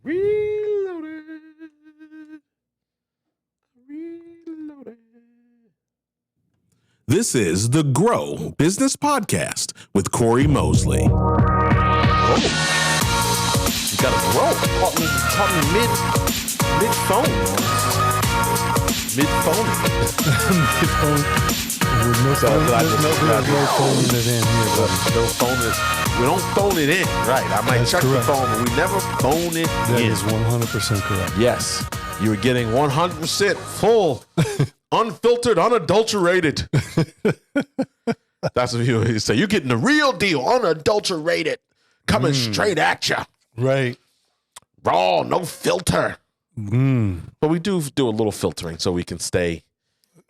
Reloaded. This is the Grow Business Podcast with Cory Mosley. Oh, you got to grow. Caught me mid-phone. Mid-phone. No phoning it in here, but no phone it. We don't phone it in, right? I might check the phone, but we never phone it in. That is 100% correct. Yes, you are getting 100% full, unfiltered, unadulterated. That's what you say. You're getting the real deal, unadulterated, coming straight at you. Right. Raw, no filter. But we do a little filtering so we can stay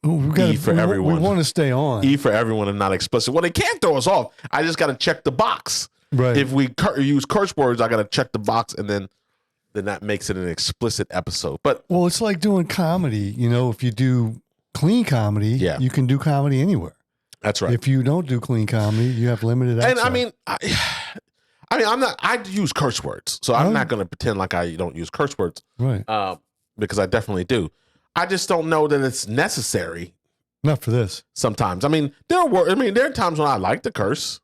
everyone. We want to stay on. E for everyone and not explicit. Well, they can't throw us off. I just got to check the box. Right. If we use curse words, I got to check the box, and then that makes it an explicit episode. But well, it's like doing comedy. You know, if you do clean comedy, you can do comedy anywhere. That's right. If you don't do clean comedy, you have limited access. And I use curse words, so I'm not going to pretend like I don't use curse words, right? Because I definitely do. I just don't know that it's necessary. Not for this. Sometimes, there are times when I like to curse,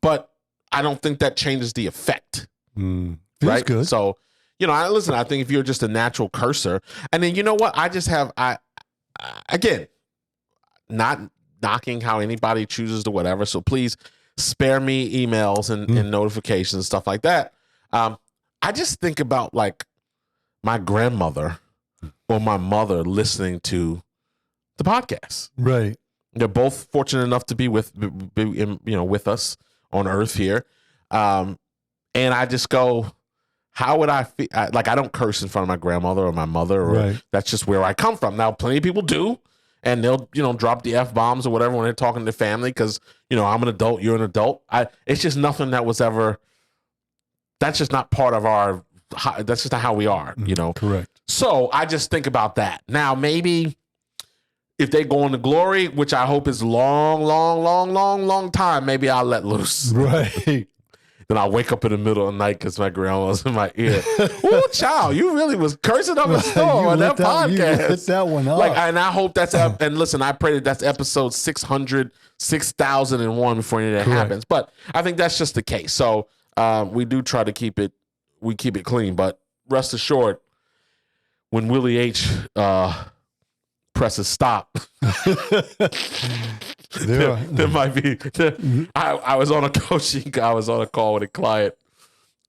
but I don't think that changes the effect. Feels right? Good. So, I think if you're just a natural cursor, and then you know what, again, not knocking how anybody chooses to whatever. So please spare me emails and notifications and stuff like that. I just think about like my grandmother or my mother listening to the podcast. Right. They're both fortunate enough to be with us on Earth here. And I just go, how would I feel? I don't curse in front of my grandmother or my mother, or that's just where I come from. Now, plenty of people do, and they'll, drop the F-bombs or whatever when they're talking to their family because, I'm an adult, you're an adult. It's just nothing that was ever, that's just not part of that's just not how we are, Correct. So I just think about that. Now, maybe if they go into glory, which I hope is long time, maybe I'll let loose. Right. Then I'll wake up in the middle of the night because my grandma's in my ear. Ooh, child, you really was cursing up a storm on that podcast. You lit that one up. And I hope that's, and listen, I pray that's episode 6,001 before any of that happens. But I think that's just the case. So we do try to keep it clean. But rest assured, when Willie H. presses stop, there might be. I was on a call with a client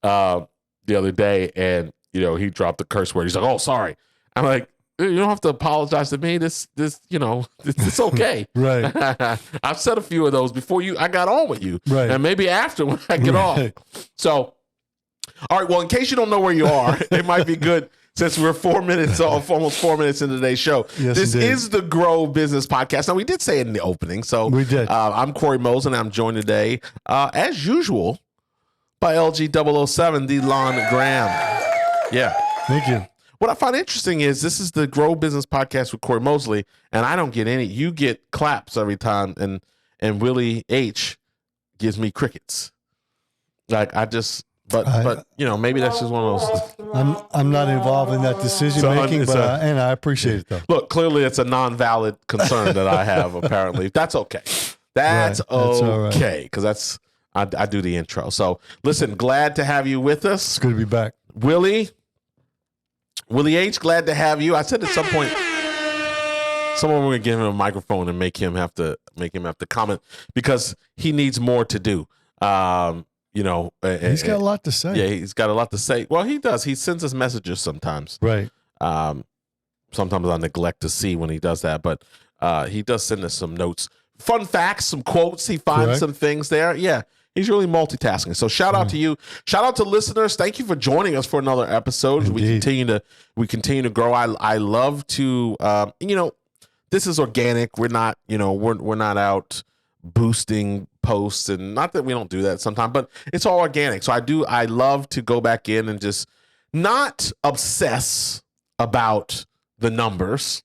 the other day, and he dropped the curse word. He's like, "Oh, sorry." I'm like, "You don't have to apologize to me. This it's okay." Right. I've said a few of those before I got on with you, right? And maybe after when I get off. So, all right. Well, in case you don't know where you are, it might be good. Since we're 4 minutes off, almost 4 minutes into today's show. Yes, this indeed. is the Grow Business Podcast. Now, we did say it in the opening. So we did. I'm Cory Mosley, and I'm joined today, as usual, by LG007, Lon Graham. Yeah. Thank you. What I find interesting is this is the Grow Business Podcast with Cory mosley, and I don't get any. You get claps every time, and Willie H. gives me crickets. Like, But maybe that's just one of those. I'm not involved in that decision making, and I appreciate it though. Look, clearly it's a non-valid concern that I have. Apparently, that's okay. That's okay because I do the intro. So listen, glad to have you with us. It's good to be back, Willie H. Glad to have you. I said at some point, someone we're gonna give him a microphone and make him have to comment because he needs more to do. He's got a lot to say. Yeah, he's got a lot to say. Well, he does. He sends us messages sometimes. Right. Sometimes I neglect to see when he does that, but he does send us some notes, fun facts, some quotes. He finds some things there. Yeah, he's really multitasking. So shout out to you. Shout out to listeners. Thank you for joining us for another episode. Indeed. We continue to grow. I love to. This is organic. We're not. We're not out boosting posts, and not that we don't do that sometimes, but it's all organic. So I love to go back in and just not obsess about the numbers,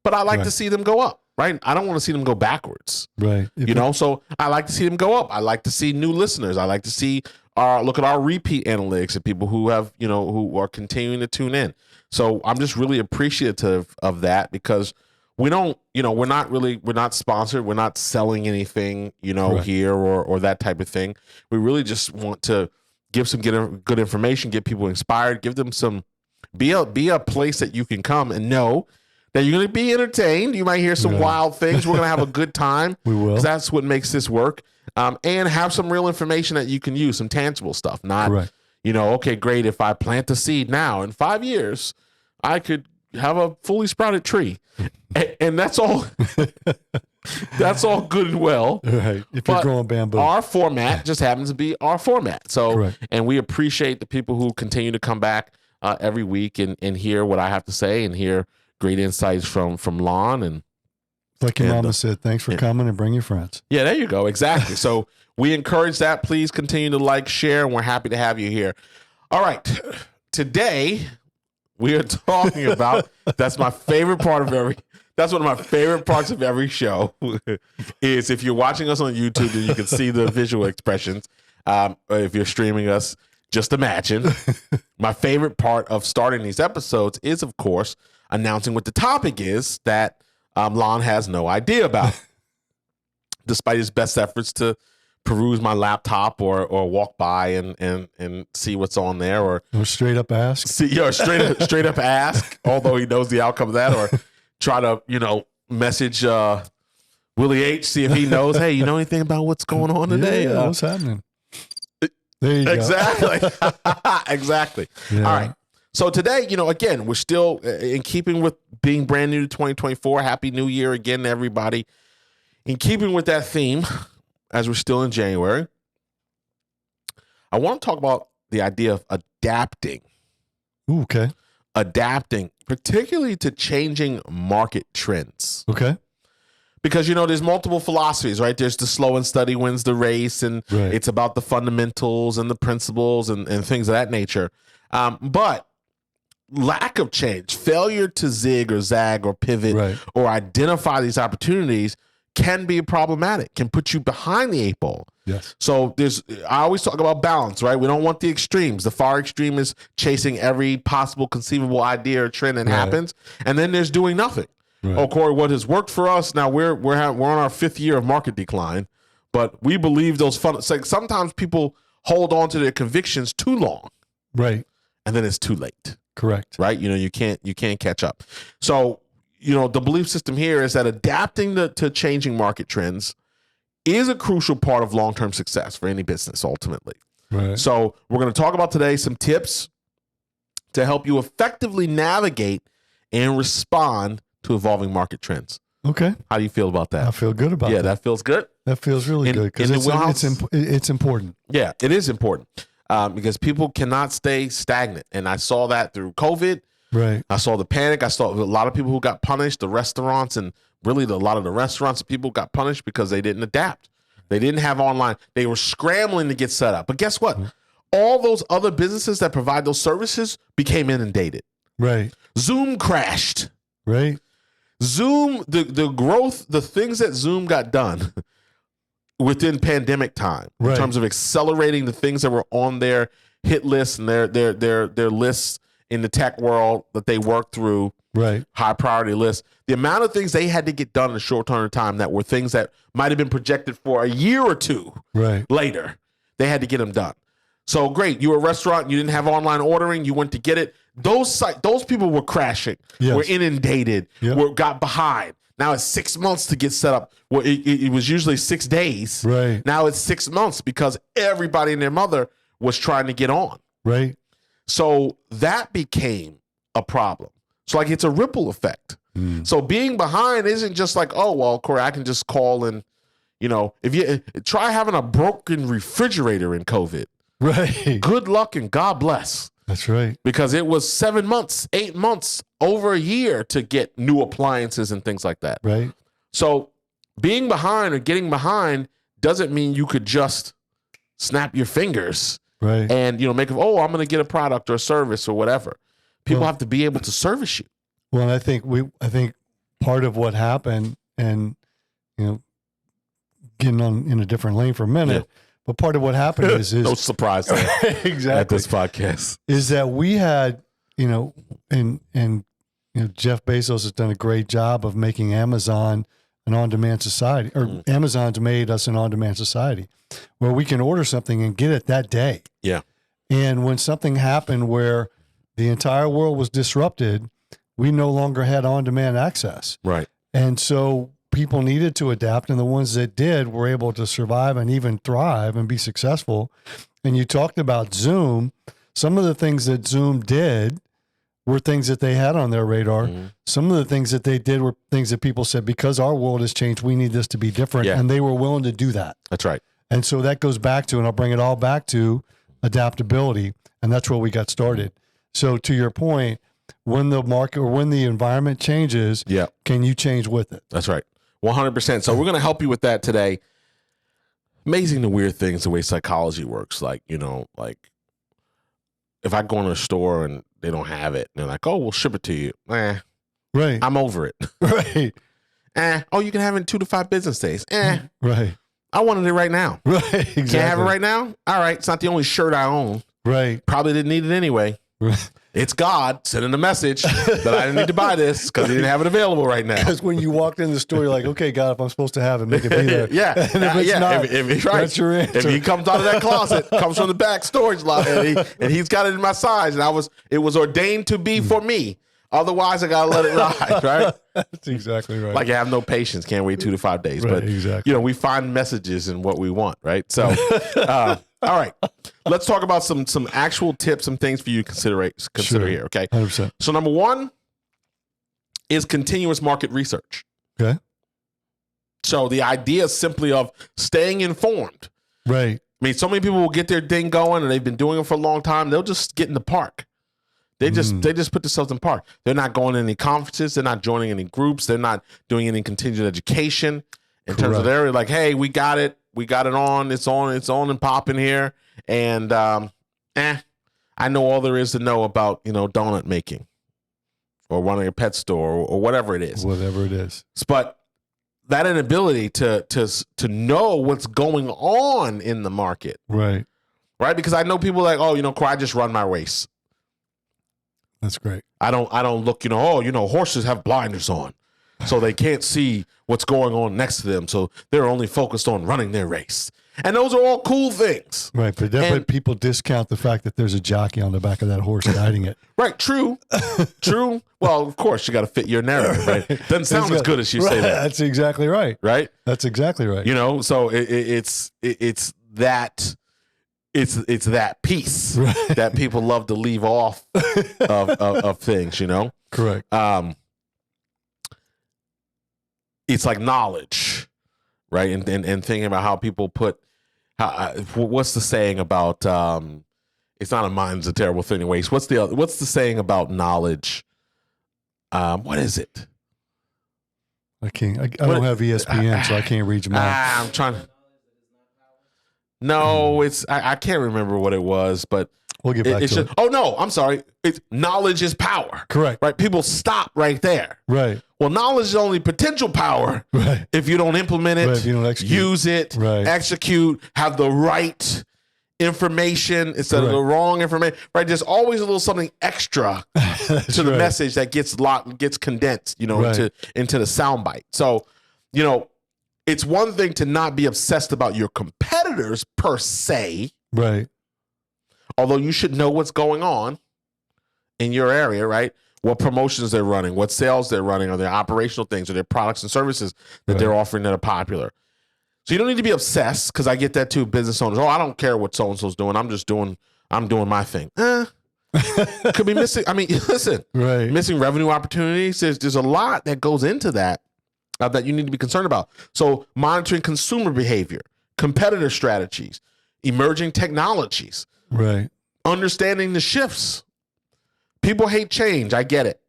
but I like to see them go up, right? I don't want to see them go backwards. Right. So I like to see them go up. I like to see new listeners. I like to see look at our repeat analytics of people who have, who are continuing to tune in. So I'm just really appreciative of that, because we don't, we're not sponsored. We're not selling anything, Correct. here or that type of thing. We really just want to give some good information, get people inspired, give them be a place that you can come and know that you're going to be entertained. You might hear some wild things. We're going to have a good time. We will. 'Cause that's what makes this work. And have some real information that you can use, some tangible stuff. Not, Correct. Okay, great. If I plant a seed now, in 5 years, I could have a fully sprouted tree. And that's all. That's all good and well. Right. If you're growing bamboo. Our format just happens to be our format. So, Correct. And we appreciate the people who continue to come back every week and hear what I have to say and hear great insights from Lon. And like your mama said, thanks for coming, and bring your friends. Yeah, there you go. Exactly. So we encourage that. Please continue to like, share, and we're happy to have you here. All right. Today, we are talking about, that's my favorite part of that's one of my favorite parts of every show is if you're watching us on YouTube and you can see the visual expressions. If you're streaming us, just imagine. My favorite part of starting these episodes is, of course, announcing what the topic is that Lon has no idea about, despite his best efforts to peruse my laptop or walk by and see what's on there, or straight up ask. Straight up ask, although he knows the outcome of that, or try to message Willie H, see if he knows. Hey, you know anything about what's going on today? Yeah, what's happening? There you go. Exactly. Yeah. All right. So today, again, we're still in keeping with being brand new to 2024. Happy New Year again to everybody. In keeping with that theme, as we're still in January, I want to talk about the idea of adapting. Ooh, okay. Adapting, particularly to changing market trends. Okay. Because, there's multiple philosophies, right? There's the slow and steady wins the race, and It's about the fundamentals and the principles and things of that nature. But lack of change, failure to zig or zag or pivot or identify these opportunities can be problematic, can put you behind the 8 ball. Yes. So I always talk about balance, right? We don't want the extremes. The far extreme is chasing every possible conceivable idea or trend that happens. And then there's doing nothing. Right. Oh, Cory, what has worked for us? Now we're on our 5th year of market decline, but we believe those sometimes people hold on to their convictions too long. Right. And then it's too late. Correct. Right? You can't catch up. So, the belief system here is that adapting to changing market trends is a crucial part of long-term success for any business ultimately. Right. So we're going to talk about today some tips to help you effectively navigate and respond to evolving market trends. Okay. How do you feel about that? I feel good about that. Yeah, that feels good. That feels really good because it's important. Yeah, it is important because people cannot stay stagnant. And I saw that through COVID. Right. I saw the panic. I saw a lot of people who got punished, the restaurants, and really a lot of the restaurants, people got punished because they didn't adapt. They didn't have online. They were scrambling to get set up. But guess what? All those other businesses that provide those services became inundated. Right. Zoom crashed. Right. Zoom, the growth, the things that Zoom got done within pandemic time in terms of accelerating the things that were on their hit lists and their lists in the tech world that they worked through, high priority lists. The amount of things they had to get done in a short term of time that were things that might have been projected for a year or two later, they had to get them done. So great, you were a restaurant, you didn't have online ordering, you went to get it. Those people were crashing, were inundated, got behind. Now it's 6 months to get set up. Well, it was usually 6 days. Right. Now it's 6 months because everybody and their mother was trying to get on. Right. So that became a problem. So it's a ripple effect. So being behind isn't just like, oh, well, Cory, I can just call and, if you try having a broken refrigerator in COVID. Right. Good luck and God bless. That's right. Because it was 7 months, 8 months, over a year to get new appliances and things like that. Right. So being behind or getting behind doesn't mean you could just snap your fingers. Right. And, I'm going to get a product or a service or whatever. People have to be able to service you. Well, and I think part of what happened, and getting on in a different lane for a minute. Yeah. But part of what happened is no surprise exactly at this podcast is that we had, and Jeff Bezos has done a great job of making Amazon an on-demand society, or Amazon's made us an on-demand society where we can order something and get it that day. Yeah. And when something happened where the entire world was disrupted, we no longer had on-demand access. Right. And so people needed to adapt, and the ones that did were able to survive and even thrive and be successful. And you talked about Zoom. Some of the things that Zoom did were things that they had on their radar. Mm-hmm. Some of the things that they did were things that people said, because our world has changed, we need this to be different. Yeah. And they were willing to do that. That's right. And so that goes back to, and I'll bring it all back to adaptability. And that's where we got started. So to your point, when the market or when the environment changes, can you change with it? That's right. 100%. So we're going to help you with that today. Amazing the weird things, the way psychology works. Like, if I go in a store and they don't have it, and they're like, oh, we'll ship it to you. Right. I'm over it. Right. Oh, you can have it in 2 to 5 business days. Right. I wanted it right now. Right. Exactly. Can't have it right now? All right. It's not the only shirt I own. Right. Probably didn't need it anyway. Right. It's God sending a message that I didn't need to buy this because he didn't have it available right now. Because when you walked in the store, you're like, okay, God, if I'm supposed to have it, make it be there. Yeah. And if it's not, if right. That's your answer. If he comes out of that closet, comes from the back storage lot, and he's got it in my size, and it was ordained to be for me. Otherwise, I got to let it ride, right? That's exactly right. Like I have no patience, can't wait 2 to 5 days. Right, but, exactly. We find messages in what we want, right? So, all right, let's talk about some actual tips, some things for you to consider here, okay? 100%. So number one is continuous market research. Okay. So the idea is simply of staying informed. Right. I mean, so many people will get their thing going, and they've been doing it for a long time. They'll just get in the park. They just put themselves in park. They're not going to any conferences. They're not joining any groups. They're not doing any continued education in terms of their, like, hey, we got it. We got it on. It's on and popping here. And I know all there is to know about, donut making or running a pet store or whatever it is. Whatever it is. But that inability to know what's going on in the market. Right. Right? Because I know people like, oh, Cory, I just run my race. That's great. I don't look, horses have blinders on, so they can't see what's going on next to them. So they're only focused on running their race. And those are all cool things. Right. But people discount the fact that there's a jockey on the back of that horse guiding it. Right. True. True. Well, of course, you got to fit your narrative, right? Doesn't sound as good as you say that. That's exactly right. Right. That's exactly right. So it's that. It's that piece that people love to leave off of things, Correct. It's like knowledge, right? And thinking about how people what's the saying about it's not a mind's a terrible thing anyway. What's the saying about knowledge? What is it? I can't. I don't have ESPN, so I can't read your mind. I'm trying to. No, I can't remember what it was, but we'll get back to it. Oh no, I'm sorry. It's knowledge is power. Correct. Right? People stop right there. Right. Well, knowledge is only potential power. Right. If you don't implement it, if you don't execute. Use it, execute, have the right information instead of the wrong information. Right? There's always a little something extra to the message that gets condensed, into the soundbite. So, it's one thing to not be obsessed about your competitors per se. Right. Although you should know what's going on in your area, right? What promotions they're running, what sales they're running, or their operational things, or their products and services that they're offering that are popular. So you don't need to be obsessed, because I get that too, business owners. Oh, I don't care what so-and-so's doing. I'm doing my thing. Could be missing. I mean, listen, missing revenue opportunities. There's a lot that goes into that. That you need to be concerned about. So monitoring consumer behavior, competitor strategies, emerging technologies, understanding the shifts. People hate change. I get it.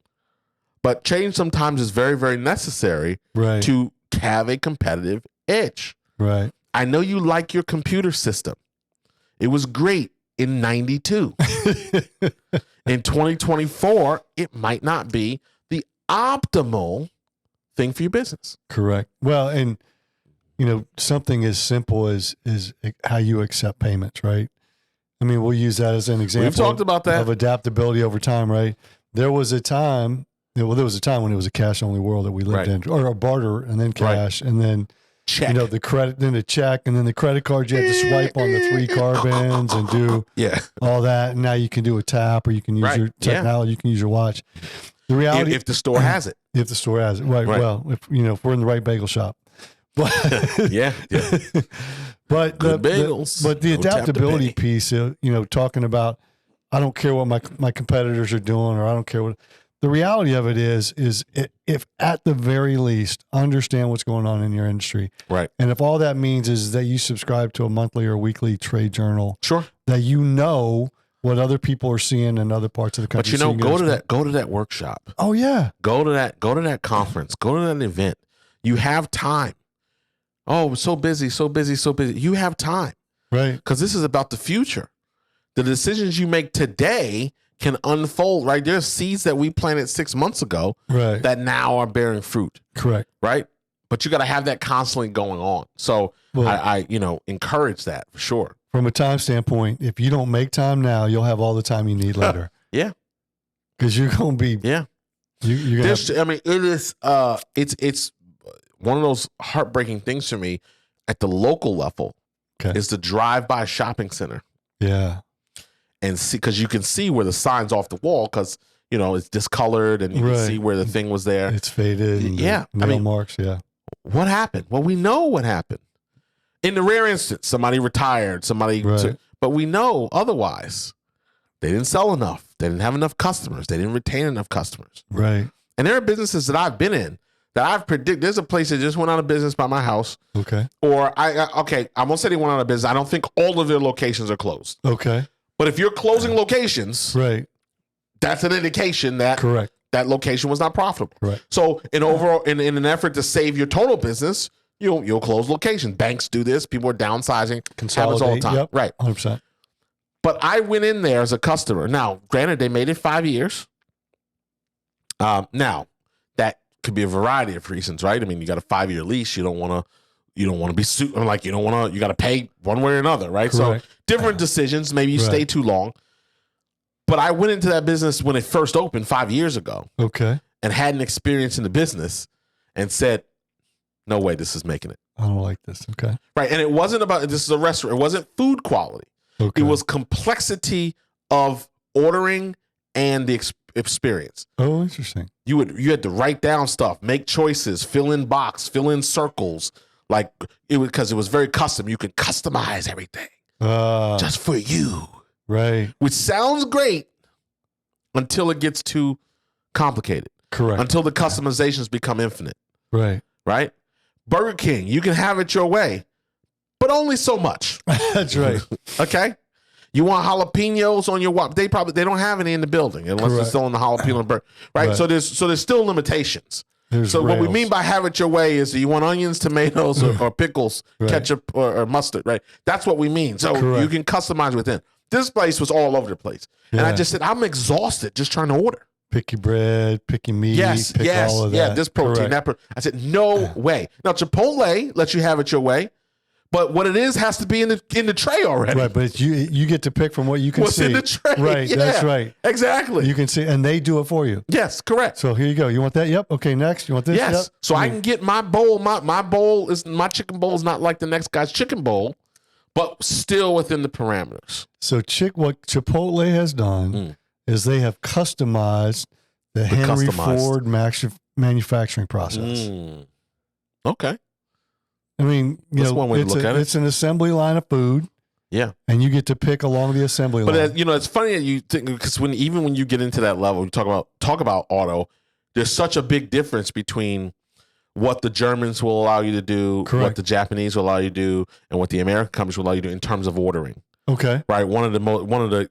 But change sometimes is very, very necessary to have a competitive edge. Right. I know you like your computer system. It was great in 92. In 2024, it might not be the optimal thing for your business. Correct. Well, and something as simple as how you accept payments, right? I mean, we'll use that as an example. We've talked about that. Of adaptability over time, right? There was a time when it was a cash only world that we lived in, or a barter and then cash and then check. The credit, then the check, and then the credit card. You had to swipe on the 3 car bins and do all that. And now you can do a tap, or you can use your technology. You can use your watch. The reality, if the store has it, right? Well, if we're in the right bagel shop, but but the adaptability piece, talking about, I don't care what my competitors are doing, or I don't care what. The reality of it is if at the very least understand what's going on in your industry. Right. And if all that means is that you subscribe to a monthly or weekly trade journal. Sure. That what other people are seeing in other parts of the country. But go to that workshop. Oh yeah. Go to that conference. Go to that event. You have time. Oh, so busy. You have time. Right. Because this is about the future. The decisions you make today can unfold, right? There's seeds that we planted 6 months ago that now are bearing fruit. Correct. Right? But you got to have that constantly going on. So I encourage that for sure. From a time standpoint, if you don't make time now, you'll have all the time you need later. Yeah. Because you're going to be. Yeah. You're it is, it's one of those heartbreaking things for me at the local level is the drive-by shopping center. Yeah. And see, because you can see where the sign's off the wall, because it's discolored, and you can see where the thing was there. It's faded. Yeah, nail marks. Yeah. What happened? Well, we know what happened. In the rare instance, somebody retired, but we know otherwise. They didn't sell enough. They didn't have enough customers. They didn't retain enough customers. Right. And there are businesses that I've been in that I've predicted. There's a place that just went out of business by my house. Okay. Or I won't say they went out of business. I don't think all of their locations are closed. Okay. But if you're closing locations, right, that's an indication that that location was not profitable. Right. So in an effort to save your total business, you'll close locations. Banks do this. People are downsizing. Consolidate all the time. Yep, right. 100%. But I went in there as a customer. Now, granted, they made it 5 years. Now, that could be a variety of reasons, right? I mean, you got a 5-year lease. You don't want to be sued. You don't want to. You got to pay one way or another, right? Correct. So different decisions. Maybe you stay too long. But I went into that business when it first opened 5 years ago. Okay. And had an experience in the business, and said, "No way, this is making it. I don't like this." Okay. Right. And it wasn't about, this is a restaurant. It wasn't food quality. Okay. It was complexity of ordering and the experience. Oh, interesting. You had to write down stuff, make choices, fill in box, fill in circles. Like because it was very custom. You could customize everything just for you. Right. Which sounds great until it gets too complicated. Correct. Until the customizations become infinite. Right. Right? Burger King, you can have it your way, but only so much. That's right. Okay? You want jalapenos on your they don't have any in the building unless it's still in the jalapeno burger. Right? So there's still limitations. What we mean by have it your way is that you want onions, tomatoes, or pickles, ketchup, or mustard, right? That's what we mean. So you can customize within. This place was all over the place. Yeah. And I just said, I'm exhausted just trying to order. Pick your bread, pick your meat, pick all of that. Yeah, this protein, that protein. I said, no way. Now, Chipotle lets you have it your way, but what it is has to be in the tray already. Right, but you get to pick from what you can What's see. in the tray. Right, that's right. Exactly. You can see, and they do it for you. Yes, correct. So here you go. You want that? Yep. Okay, next. You want this? Yes. Yep. So I can get my bowl. My chicken bowl is not like the next guy's chicken bowl, but still within the parameters. So what Chipotle has done is they have customized the Henry Ford manufacturing process. Okay. I mean, That's one way to look at it. It's an assembly line of food. Yeah. And you get to pick along the assembly line. But it's funny that you think, because even when you get into that level, you talk about auto, there's such a big difference between what the Germans will allow you to do, what the Japanese will allow you to do, and what the American companies will allow you to do in terms of ordering. Okay. Right. One of the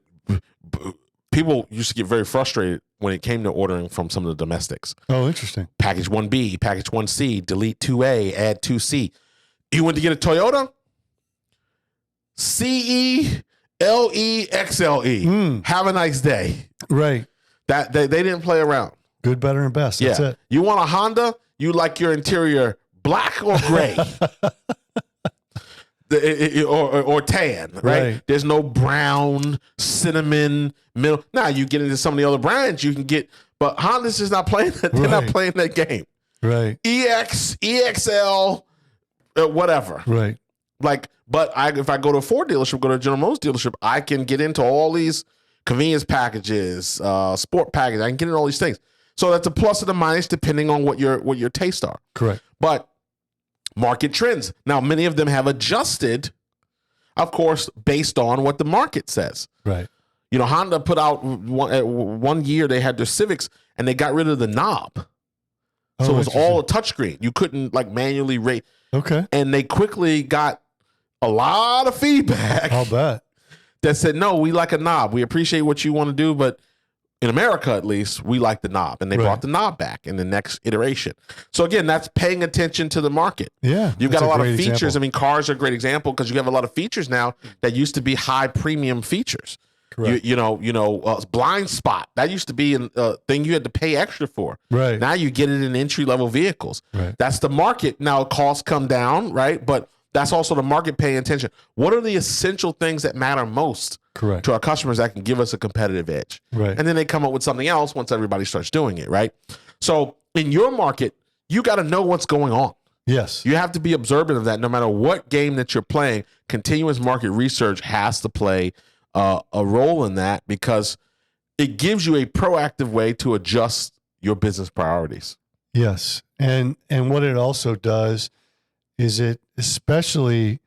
people used to get very frustrated when it came to ordering from some of the domestics. Oh, interesting. Package 1B, package 1C, delete 2A, add 2C. You went to get a Toyota? CE, LE, XLE. Have a nice day. Right. That they didn't play around. Good, better, and best. That's it. You want a Honda? You like your interior black or gray? Or tan, right? There's no brown, cinnamon, milk. Now you get into some of the other brands you can get, but Honda's just not playing that. They're not playing that game. Right. EX, EXL, whatever. Right. Like, but if I go to a Ford dealership, go to a General Motors dealership, I can get into all these convenience packages, sport packages. I can get into all these things. So that's a plus and a minus depending on what your tastes are. Correct. But market trends. Now, many of them have adjusted, of course, based on what the market says. Right. You know, Honda put out one year, they had their Civics and they got rid of the knob. So it was all a touchscreen. You couldn't like manually rate. Okay. And they quickly got a lot of feedback. I'll bet. That said, no, we like a knob. We appreciate what you want to do, but in America, at least, we like the knob. And they brought the knob back in the next iteration. So again, that's paying attention to the market. Yeah. You've got a lot of features. Example. I mean, cars are a great example because you have a lot of features now that used to be high premium features. Correct. You know, blind spot. That used to be a thing you had to pay extra for. Right. Now you get it in entry-level vehicles. Right. That's the market. Now costs come down, right? But that's also the market paying attention. What are the essential things that matter most to our customers that can give us a competitive edge? Right. And then they come up with something else once everybody starts doing it, right? So in your market, you got to know what's going on. Yes. You have to be observant of that no matter what game that you're playing. Continuous market research has to play a role in that because it gives you a proactive way to adjust your business priorities. Yes. And what it also does is it, especially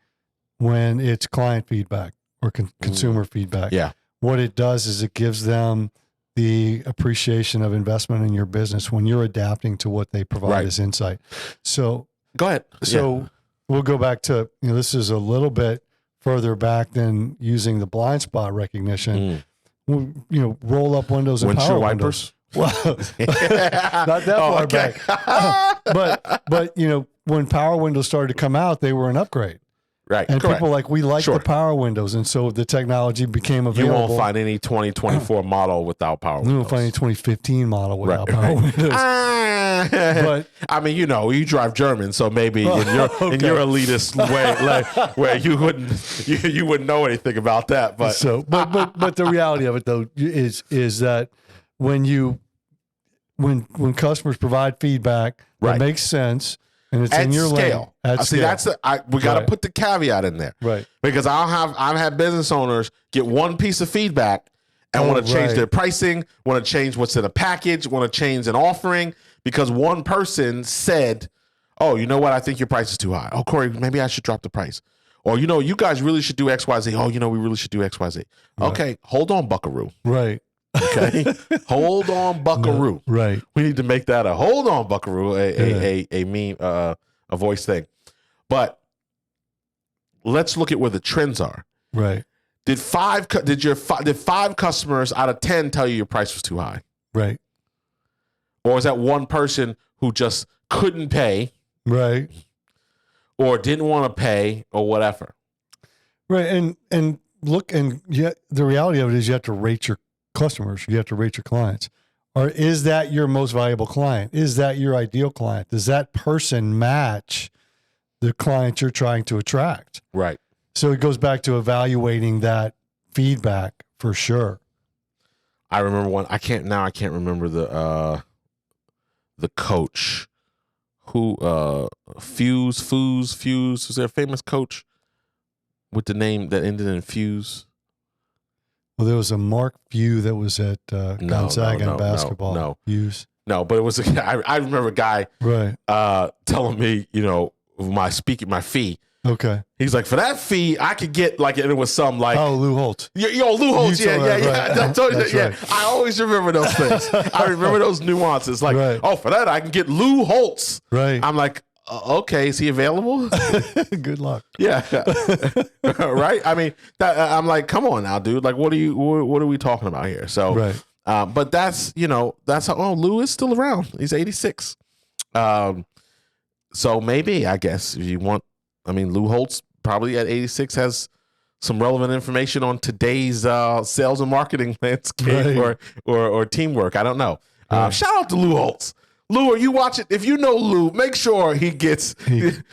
when it's client feedback or consumer feedback. Yeah. What it does is it gives them the appreciation of investment in your business when you're adapting to what they provide as insight. So go ahead. So we'll go back to, this is a little bit further back than using the blind spot recognition. Roll up windows and windshield power wipers. Well, not that far back. But when power windows started to come out, they were an upgrade. Right. And correct. people were like, we like the power windows. And so the technology became available. You won't find any 2024 model without power windows. You won't find any 2015 model without power windows. But I mean, you drive German, so maybe in your elitist way, like, where you wouldn't know anything about that. But but the reality of it though is that when customers provide feedback that makes sense and it's at in your scale. Lane, at scale. That's we got to put the caveat in there, right? Because I've had business owners get one piece of feedback and want to change their pricing, want to change what's in a package, want to change an offering because one person said, "Oh, you know what? I think your price is too high. Oh, Cory, maybe I should drop the price." Or you guys really should do X, Y, Z. Oh, we really should do X, Y, Z. Okay, hold on, Buckaroo. Right. Okay, hold on, Buckaroo. No, right. We need to make that a hold on, Buckaroo, a meme, a voice thing. But let's look at where the trends are. Right. Did five customers out of 10 tell you your price was too high? Right. Or is that one person who just couldn't pay? Right. Or didn't want to pay or whatever? Right. And look, and yet the reality of it is you have to rate your customers. You have to rate your clients. Or is that your most valuable client? Is that your ideal client? Does that person match the client you're trying to attract? Right. So it goes back to evaluating that feedback for sure. I remember one. I can't remember the coach who Fuse. Was there a famous coach with the name that ended in Fuse? Well, there was a Mark Few that was at Gonzaga in basketball. No, Fuse. No, but it was I remember a guy telling me, my fee. Okay. He's like, for that fee, I could get like, and it was some like, Lou Holtz. Lou Holtz. Yeah. Right. I always remember those things. I remember those nuances. Like, for that, I can get Lou Holtz. Right. I'm like, okay, is he available? Good luck. Yeah. Right. I mean, I'm like, come on now, dude. Like, what are we talking about here? So, but that's how, Lou is still around. He's 86. So maybe, I guess, if you want, Lou Holtz probably at 86 has some relevant information on today's sales and marketing landscape or teamwork. I don't know. Shout out to Lou Holtz. Lou, are you watching? If you know Lou, make sure he gets,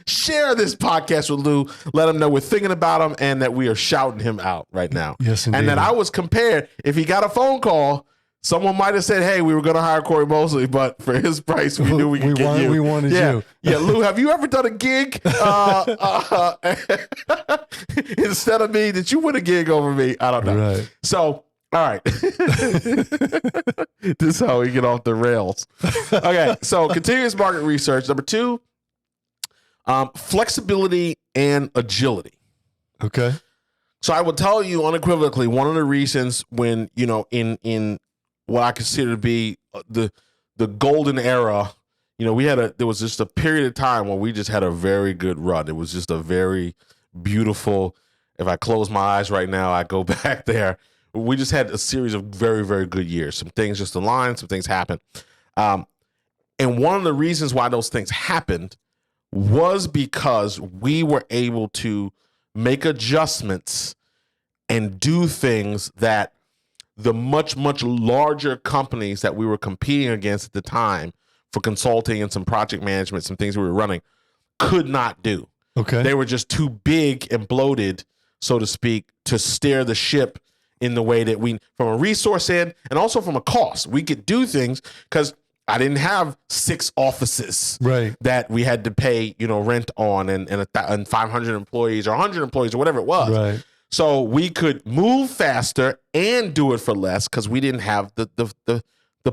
share this podcast with Lou. Let him know we're thinking about him and that we are shouting him out right now. Yes, indeed. And that I was compared, if he got a phone call, someone might have said, hey, we were going to hire Cory Mosley, but for his price, we knew we could get you. We wanted you. Yeah, Lou, have you ever done a gig instead of me? Did you win a gig over me? I don't know. Right. So, all right. This is how we get off the rails. Okay, so continuous market research. Number 2, flexibility and agility. Okay. So I will tell you unequivocally, one of the reasons when, in what I consider to be the golden era, there was just a period of time where we just had a very good run. It was just a very beautiful, if I close my eyes right now, I go back there. We just had a series of very, very good years. Some things just aligned, some things happened. And one of the reasons why those things happened was because we were able to make adjustments and do things that the much, much larger companies that we were competing against at the time for consulting and some project management, some things we were running, could not do. Okay. They were just too big and bloated, so to speak, to steer the ship in the way that we, from a resource end and also from a cost. We could do things because I didn't have 6 offices that we had to pay, rent on and 500 employees or 100 employees or whatever it was. Right. So we could move faster and do it for less because we didn't have the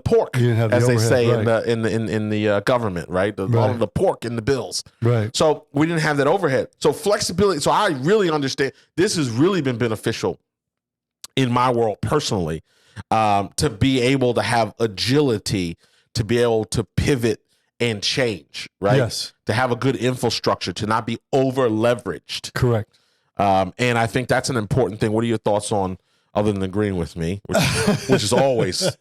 pork, as they say in the government, right? All of the pork in the bills. Right. So we didn't have that overhead. So flexibility. So I really understand. This has really been beneficial in my world personally, to be able to have agility, to be able to pivot and change, right? Yes. To have a good infrastructure, to not be over leveraged. Correct. And I think that's an important thing. What are your thoughts on, other than agreeing with me, which is always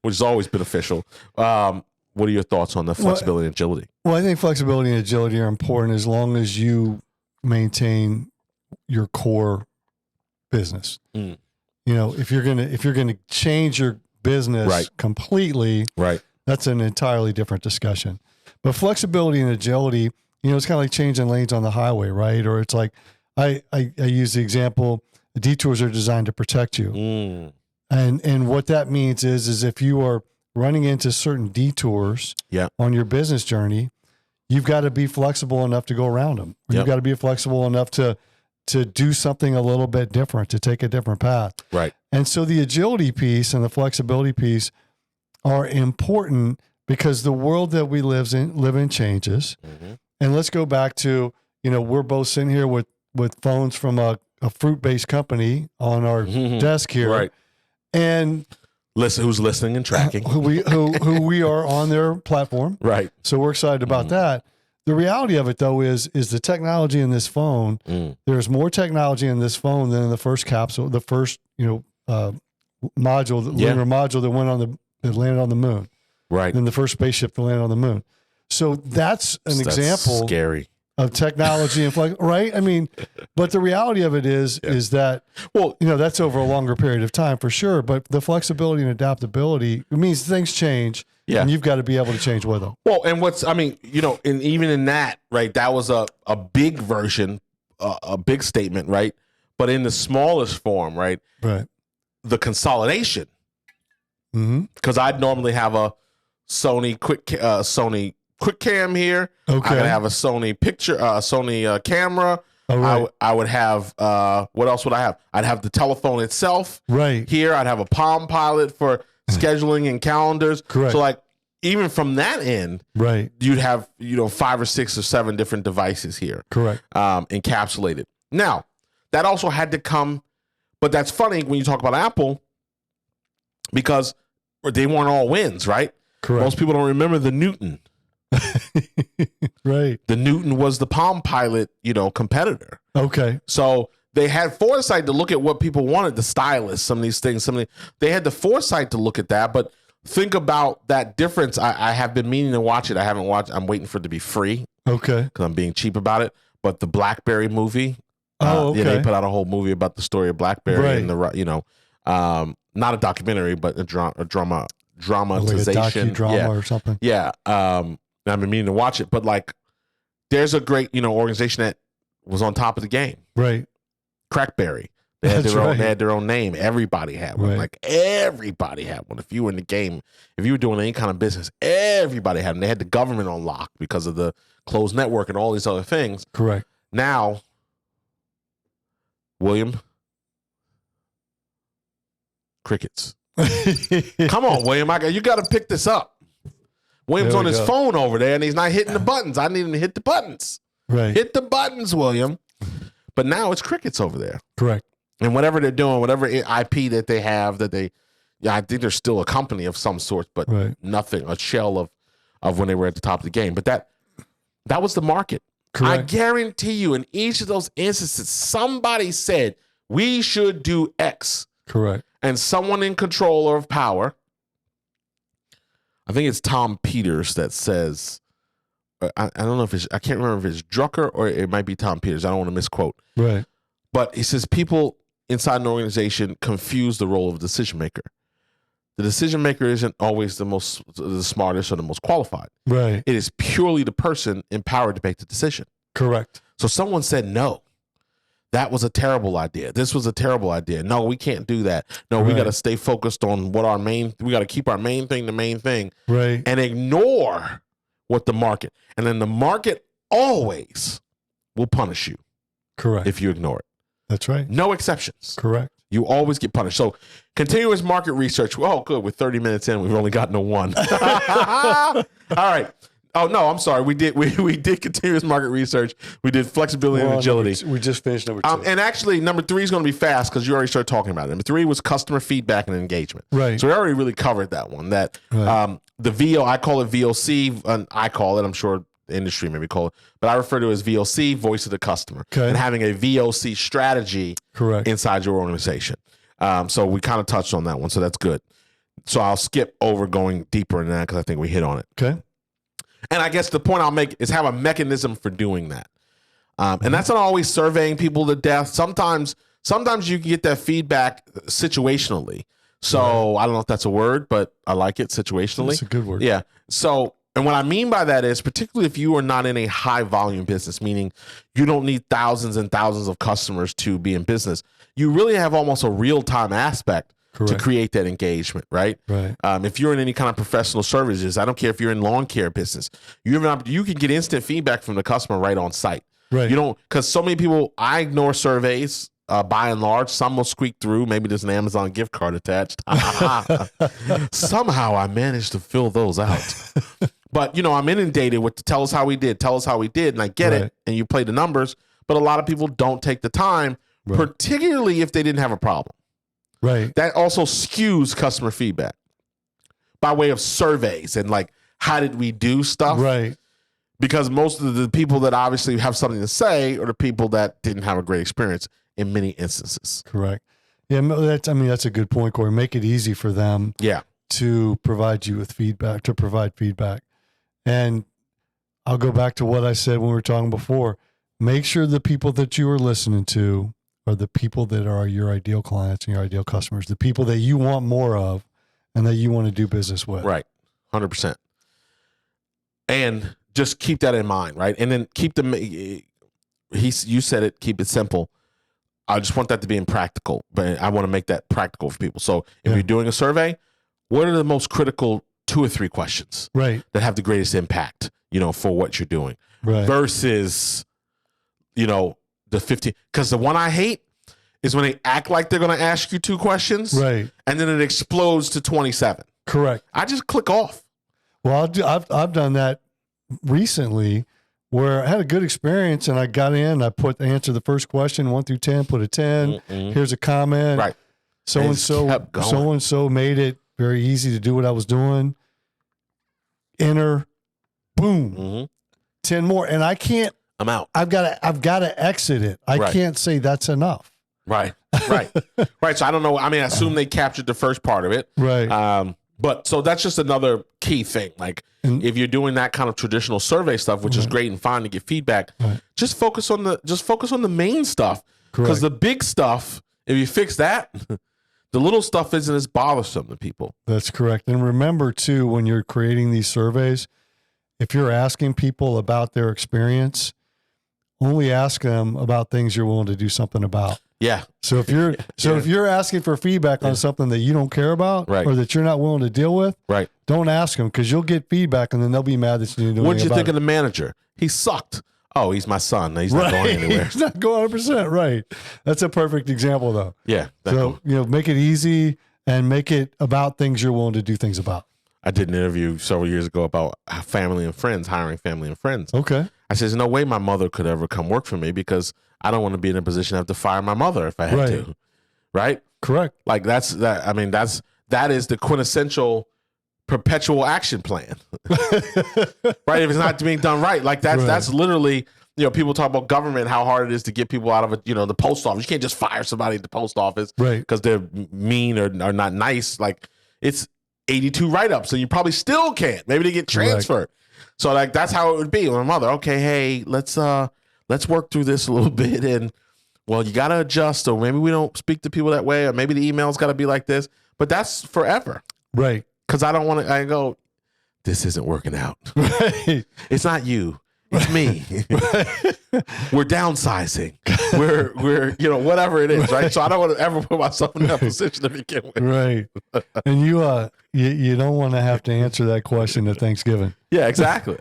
beneficial? What are your thoughts on the flexibility and agility? Well, I think flexibility and agility are important as long as maintain your core business. Mm. If you're gonna change your business completely, that's an entirely different discussion. But flexibility and agility, it's kind of like changing lanes on the highway, right? Or it's like I use the example: detours are designed to protect you, and what that means is if you are running into certain detours on your business journey, you've got to be flexible enough to go around them. You've got to be flexible enough to do something a little bit different, to take a different path. Right. And so the agility piece and the flexibility piece are important because the world that we live in changes. Mm-hmm. And let's go back to, we're both sitting here with phones from a fruit-based company on our desk here. Right. And listen, who's listening and tracking. who we are on their platform. Right. So we're excited about that. The reality of it, though, is the technology in this phone. There's more technology in this phone than in the first capsule, the first lunar module that landed on the moon, right? Than the first spaceship that landed on the moon. So that's example scary of technology and right. I mean, but the reality of it is that that's over a longer period of time for sure. But the flexibility and adaptability, it means things change. Yeah. And you've got to be able to change with them. Well, and and even in that, right, that was a big version, a big statement, right? But in the smallest form, right? Right. The consolidation. Because I'd normally have a Sony quick cam here. Okay. I could have a Sony camera. Oh, right. I would have, what else would I have? I'd have the telephone itself. Right. Here, I'd have a Palm Pilot for scheduling and calendars. Correct. So like even from that end, right, you'd have 5 or 6 or 7 different devices here. Correct. Encapsulated. Now, that also had to come, but that's funny when you talk about Apple because they weren't all wins, right? Correct. Most people don't remember the Newton. Right. The Newton was the Palm Pilot, competitor. Okay. So they had foresight to look at what people wanted, the stylus, some of these things. They had the foresight to look at that, but think about that difference. I have been meaning to watch it. I haven't watched. I'm waiting for it to be free. Okay. Because I'm being cheap about it. But the BlackBerry movie. Okay. They put out a whole movie about the story of BlackBerry right. and not a documentary, but a drama dramatization. Like a docudrama or something. Yeah. I've been meaning to watch it, but like there's a great, organization that was on top of the game. Right. Crackberry. They had their That's own. They had their own name. Everybody had one. Right. Like everybody had one. If you were in the game, if you were doing any kind of business, everybody had them. They had the government on lock because of the closed network and all these other things. Correct. Now, William, crickets. Come on, William. You got to pick this up. William's on his phone over there, and he's not hitting the buttons. I need him to hit the buttons. Right. Hit the buttons, William. But now it's crickets over there. Correct. And whatever they're doing, whatever IP that they have, I think they're still a company of some sort, but nothing, a shell of when they were at the top of the game. But that was the market. Correct. I guarantee you, in each of those instances, somebody said, we should do X. Correct. And someone in control or of power, I think it's Tom Peters that says, I don't know if I can't remember if it's Drucker or it might be Tom Peters. I don't want to misquote. Right. But he says people inside an organization confuse the role of decision maker. The decision maker isn't always the smartest or the most qualified. Right. It is purely the person empowered to make the decision. Correct. So someone said, no, that was a terrible idea. This was a terrible idea. No, we can't do that. No, we got to stay focused on we got to keep our main thing the main thing. Right. And ignore what the market. And then the market always will punish you. Correct. If you ignore it. That's right. No exceptions. Correct. You always get punished. So continuous market research. Oh, good. We're 30 minutes in. We've only gotten to one. All right. Oh, no, I'm sorry. We did continuous market research. We did flexibility and agility. We just finished number 2. And actually, number 3 is going to be fast because you already started talking about it. Number 3 was customer feedback and engagement. Right. So we already really covered that one. That the VO, I call it VOC. And I call it, I'm sure the industry maybe call it, but I refer to it as VOC, voice of the customer. Okay. And having a VOC strategy inside your organization. So we kind of touched on that one. So that's good. So I'll skip over going deeper in that because I think we hit on it. Okay. And I guess the point I'll make is have a mechanism for doing that. And that's not always surveying people to death. Sometimes you can get that feedback situationally. So I don't know if that's a word, but I like it, situationally. It's a good word. Yeah. So, and what I mean by that is particularly if you are not in a high volume business, meaning you don't need thousands and thousands of customers to be in business, you really have almost a real-time aspect to create that engagement, right? Right. If you're in any kind of professional services, I don't care if you're in lawn care business, you can get instant feedback from the customer right on site. Right. You don't, because so many people, I ignore surveys by and large. Some will squeak through. Maybe there's an Amazon gift card attached. Somehow I managed to fill those out. But, I'm inundated with tell us how we did, and I get it, and you play the numbers, but a lot of people don't take the time, particularly if they didn't have a problem. Right. That also skews customer feedback by way of surveys and like, how did we do stuff? Right. Because most of the people that obviously have something to say are the people that didn't have a great experience in many instances. Correct. Yeah, that's a good point, Cory. Make it easy for them to provide you with feedback, to provide feedback. And I'll go back to what I said when we were talking before. Make sure the people that you are listening to are the people that are your ideal clients and your ideal customers, the people that you want more of and that you want to do business with. Right. 100%. And just keep that in mind, right? And then you said it, keep it simple. I just want that to be impractical, but I want to make that practical for people. So if you're doing a survey, what are the most critical 2 or 3 questions that have the greatest impact, for what you're doing versus, the 15, because the one I hate is when they act like they're going to ask you 2 questions and then it explodes to 27. Correct. I just click off. Well, I've done that recently where I had a good experience and I got in, I answered the first question 1 through 10, put a 10. Here's a comment. Right. So-and-so made it very easy to do what I was doing. Enter, boom, 10 more. And I'm out. I've got to exit it. I can't say that's enough. Right. Right. So I don't know. I mean, I assume they captured the first part of it. Right. But so that's just another key thing. Like if you're doing that kind of traditional survey stuff, which is great and fine to get feedback, just focus on the main stuff. Because the big stuff, if you fix that, The little stuff isn't as bothersome to people. That's correct. And remember too, when you're creating these surveys, if you're asking people about their experience, only ask them about things you're willing to do something about. Yeah. So if you're if you're asking for feedback on something that you don't care about, right, or that you're not willing to deal with, right, don't ask them, because you'll get feedback and then they'll be mad that you didn't do anything. What'd you think it. of the manager? He sucked. Oh, he's my son. He's not going anywhere. He's not going 100%. Right. That's a perfect example, though. Yeah. So, make it easy and make it about things you're willing to do things about. I did an interview several years ago about family and friends, hiring family and friends. Okay. I said, there's no way my mother could ever come work for me because I don't want to be in a position to have to fire my mother if I had to. Right? Correct. Like that is the quintessential perpetual action plan. Right? If it's not being done right, like that's literally, people talk about government, how hard it is to get people out of the post office. You can't just fire somebody at the post office because they're mean or not nice. Like it's 82 write-ups, and you probably still can't. Maybe they get transferred. So like that's how it would be with my mother. Okay, hey, let's work through this a little bit, and well, you gotta adjust, or maybe we don't speak to people that way, or maybe the email's gotta be like this. But that's forever. Right. Because I don't want to, I go, this isn't working out. Right. It's not you. It's me. We're downsizing. We're whatever it is, right? So I don't want to ever put myself in that position to begin with. Right. And you don't want to have to answer that question at Thanksgiving. Yeah, exactly.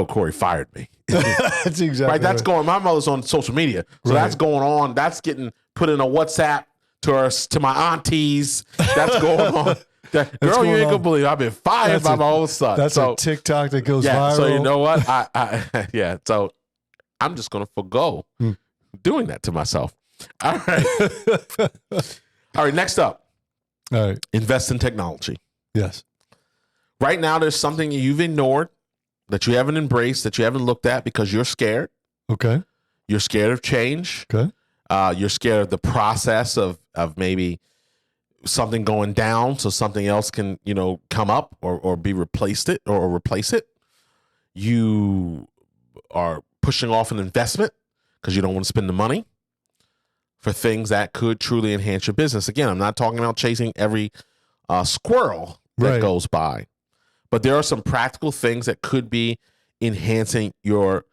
Cory fired me. That's exactly right. That's going. My mother's on social media, so that's going on. That's getting put in a WhatsApp to my aunties. That's going on. Girl, you ain't gonna believe I've been fired by my own son. That's a TikTok that goes viral. So you know what? So I'm just gonna forgo doing that to myself. All right. All right. Next up. All right. Invest in technology. Yes. Right now, there's something you've ignored, that you haven't embraced, that you haven't looked at because you're scared. Okay. You're scared of change. Okay. You're scared of the process of maybe something going down so something else can, come up or be replace it. You are pushing off an investment because you don't want to spend the money for things that could truly enhance your business. Again, I'm not talking about chasing every squirrel that goes by, but there are some practical things that could be enhancing your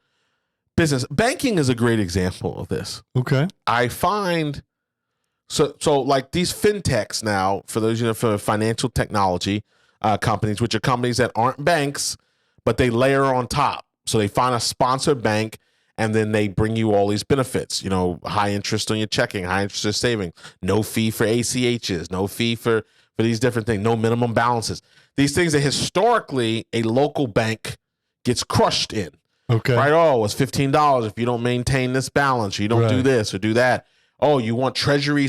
business. Banking is a great example of this. Okay. I find so like these fintechs now, for those for financial technology companies, which are companies that aren't banks, but they layer on top. So they find a sponsored bank, and then they bring you all these benefits. High interest on your checking, high interest on savings, no fee for ACHs, no fee for these different things, no minimum balances. These things that historically a local bank gets crushed in. Okay. Right? Oh, it's $15 if you don't maintain this balance, or you don't do this or do that. Oh, you want treasury,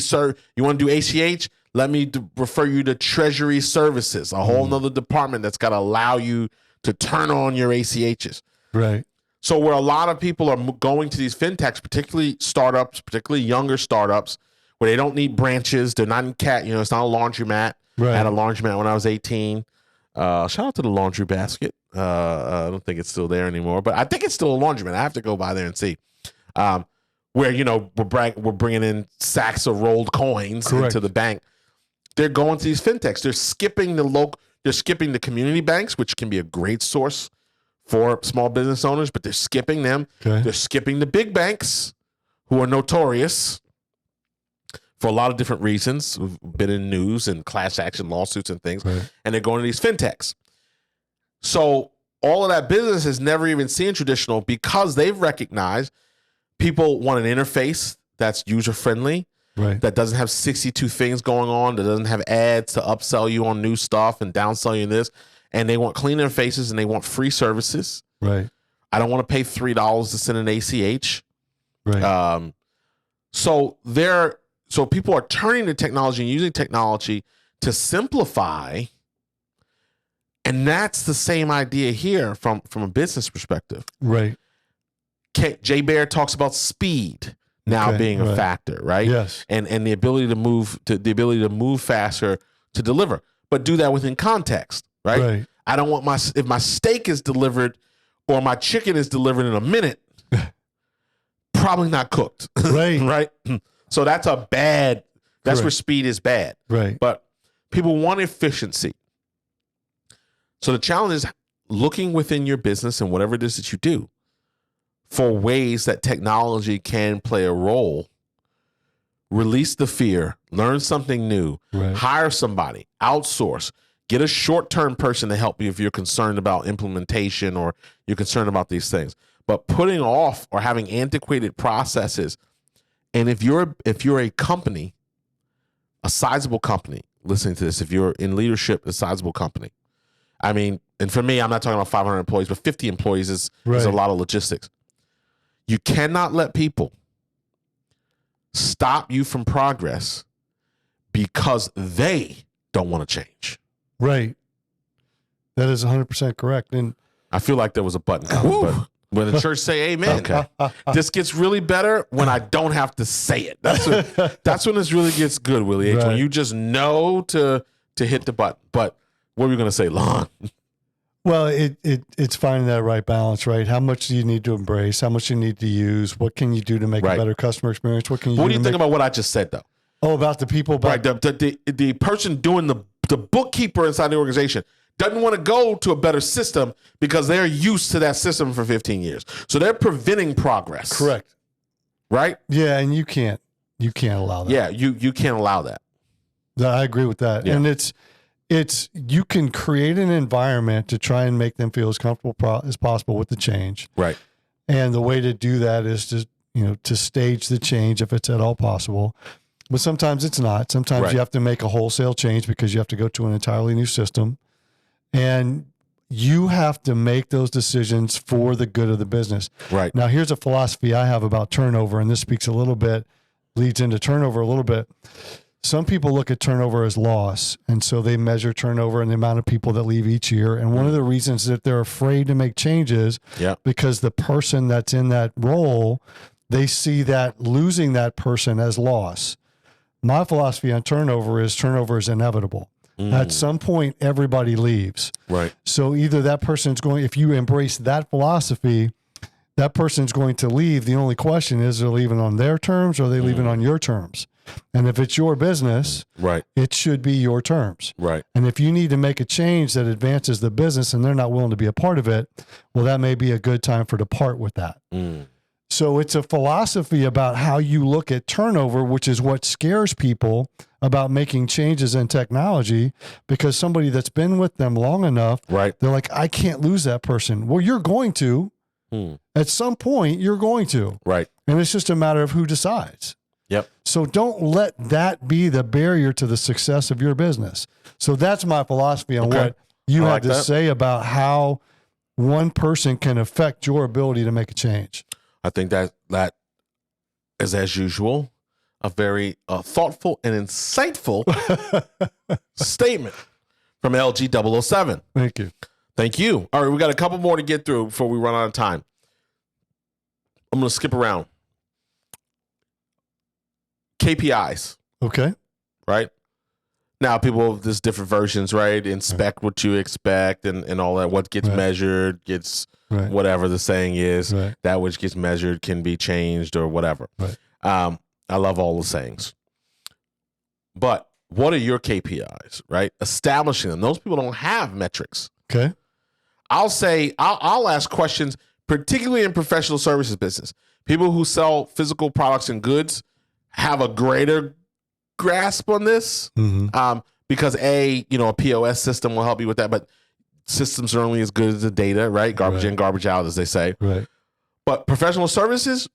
you want to do ACH? Let me refer you to treasury services, a whole nother department that's got to allow you to turn on your ACHs. Right. So where a lot of people are going to these fintechs, particularly startups, particularly younger startups, where they don't need branches, they're not in it's not a laundromat. Right. I had a laundromat when I was 18. Shout out to the laundry basket. I don't think it's still there anymore, but I think it's still a laundromat. I have to go by there and see. Where we're bringing in sacks of rolled coins into the bank. They're going to these fintechs. They're skipping the community banks, which can be a great source for small business owners, but they're skipping them. Okay. They're skipping the big banks, who are notorious for a lot of different reasons, who've been in news and class action lawsuits and things, and they're going to these fintechs. So all of that business has never even seen traditional, because they've recognized people want an interface that's user-friendly, that doesn't have 62 things going on, that doesn't have ads to upsell you on new stuff and downsell you this. And they want clean interfaces, and they want free services. Right. I don't want to pay $3 to send an ACH. Right. So people are turning to technology and using technology to simplify. And that's the same idea here from a business perspective. Right. Jay Baer talks about speed now being a factor, right? Yes. And the ability to move faster to deliver, but do that within context, right? I don't want if my steak is delivered or my chicken is delivered in a minute, probably not cooked. Right. Right. So that's a bad That's Correct. where speed is bad. Right. But people want efficiency. So the challenge is looking within your business and whatever it is that you do for ways that technology can play a role. Release the fear, learn something new, hire somebody, outsource, get a short-term person to help you if you're concerned about implementation or you're concerned about these things. But putting off or having antiquated processes, and if you're a company, a sizable company, listening to this, if you're in leadership, a sizable company, I mean, and for me, I'm not talking about 500 employees, but 50 employees is a lot of logistics. You cannot let people stop you from progress because they don't want to change. Right. That is 100% correct. And I feel like there was a button coming, but when the church say amen, this gets really better when I don't have to say it. That's when this really gets good, Willie H. When you just know to hit the button. But what were we going to say, Lon? Well, it's finding that right balance, right? How much do you need to embrace? How much you need to use? What can you do to make a better customer experience? What can you? What do you think about what I just said, though? Oh, about the people, right? The person doing the bookkeeper inside the organization doesn't want to go to a better system because they're used to that system for 15 years, so they're preventing progress. Correct. Right? Yeah, and you can't allow that. Yeah, you can't allow that. I agree with that, and it's you can create an environment to try and make them feel as comfortable as possible with the change. Right. And the way to do that is to stage the change if it's at all possible. But sometimes it's not. Sometimes you have to make a wholesale change because you have to go to an entirely new system. And you have to make those decisions for the good of the business. Right. Now, here's a philosophy I have about turnover, and this leads into turnover a little bit. Some people look at turnover as loss, and so they measure turnover and the amount of people that leave each year. And one of the reasons that they're afraid to make changes, because the person that's in that role, they see that losing that person as loss. My philosophy on turnover is inevitable. At some point, everybody leaves. Right. So either that person's going, if you embrace that philosophy, that person's going to leave. The only question is, they're leaving on their terms or are they leaving on your terms? And if it's your business, it should be your terms. Right. And if you need to make a change that advances the business and they're not willing to be a part of it, well, that may be a good time to part with that. So it's a philosophy about how you look at turnover, which is what scares people about making changes in technology, because somebody that's been with them long enough, they're like, I can't lose that person. Well, you're going to. At some point, you're going to. Right. And it's just a matter of who decides. Yep. So don't let that be the barrier to the success of your business. So that's my philosophy on what you had to say about how one person can affect your ability to make a change. I think that is, as usual, a very thoughtful and insightful statement from LG007. Thank you. Thank you. All right, we got a couple more to get through before we run out of time. I'm going to skip around. KPIs. Okay. Right? Now, there's different versions, right? Inspect what you expect and all that. What gets measured gets whatever the saying is. That which gets measured can be changed or whatever. I love all the sayings. But what are your KPIs, right? Establishing them. Those people don't have metrics. Okay. I'll ask questions, particularly in professional services business. People who sell physical products and goods have a greater grasp on this, because a POS system will help you with that, but systems are only as good as the data, right? Garbage in, garbage out, as they say. Right. But professional services,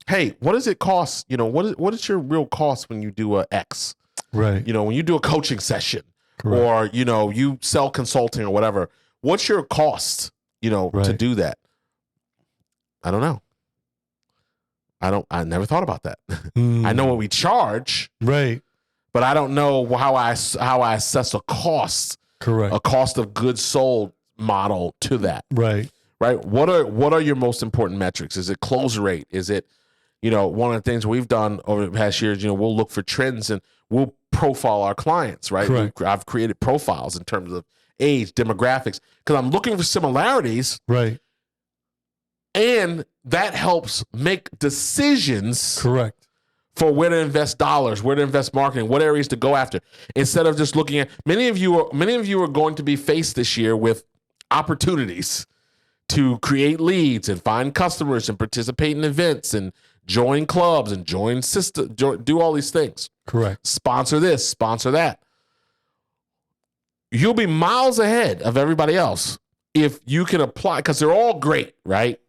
hey, what does it cost? What is your real cost when you do a X? Right. When you do a coaching session, or you sell consulting or whatever. What's your cost? To do that. I don't know. I never thought about that. I know what we charge. Right. But I don't know how I assess a cost. Correct. A cost of goods sold model to that. Right. Right. What are your most important metrics? Is it close rate? Is it, one of the things we've done over the past years, we'll look for trends and we'll profile our clients, right? Correct. I've created profiles in terms of age, demographics, because I'm looking for similarities. Right. And that helps make decisions. Correct. for where to invest dollars, where to invest marketing, what areas to go after. Instead of just looking at many of you are going to be faced this year with opportunities to create leads and find customers and participate in events and join clubs and join system, do all these things. Correct. Sponsor this, sponsor that. You'll be miles ahead of everybody else if you can apply, because they're all great, right?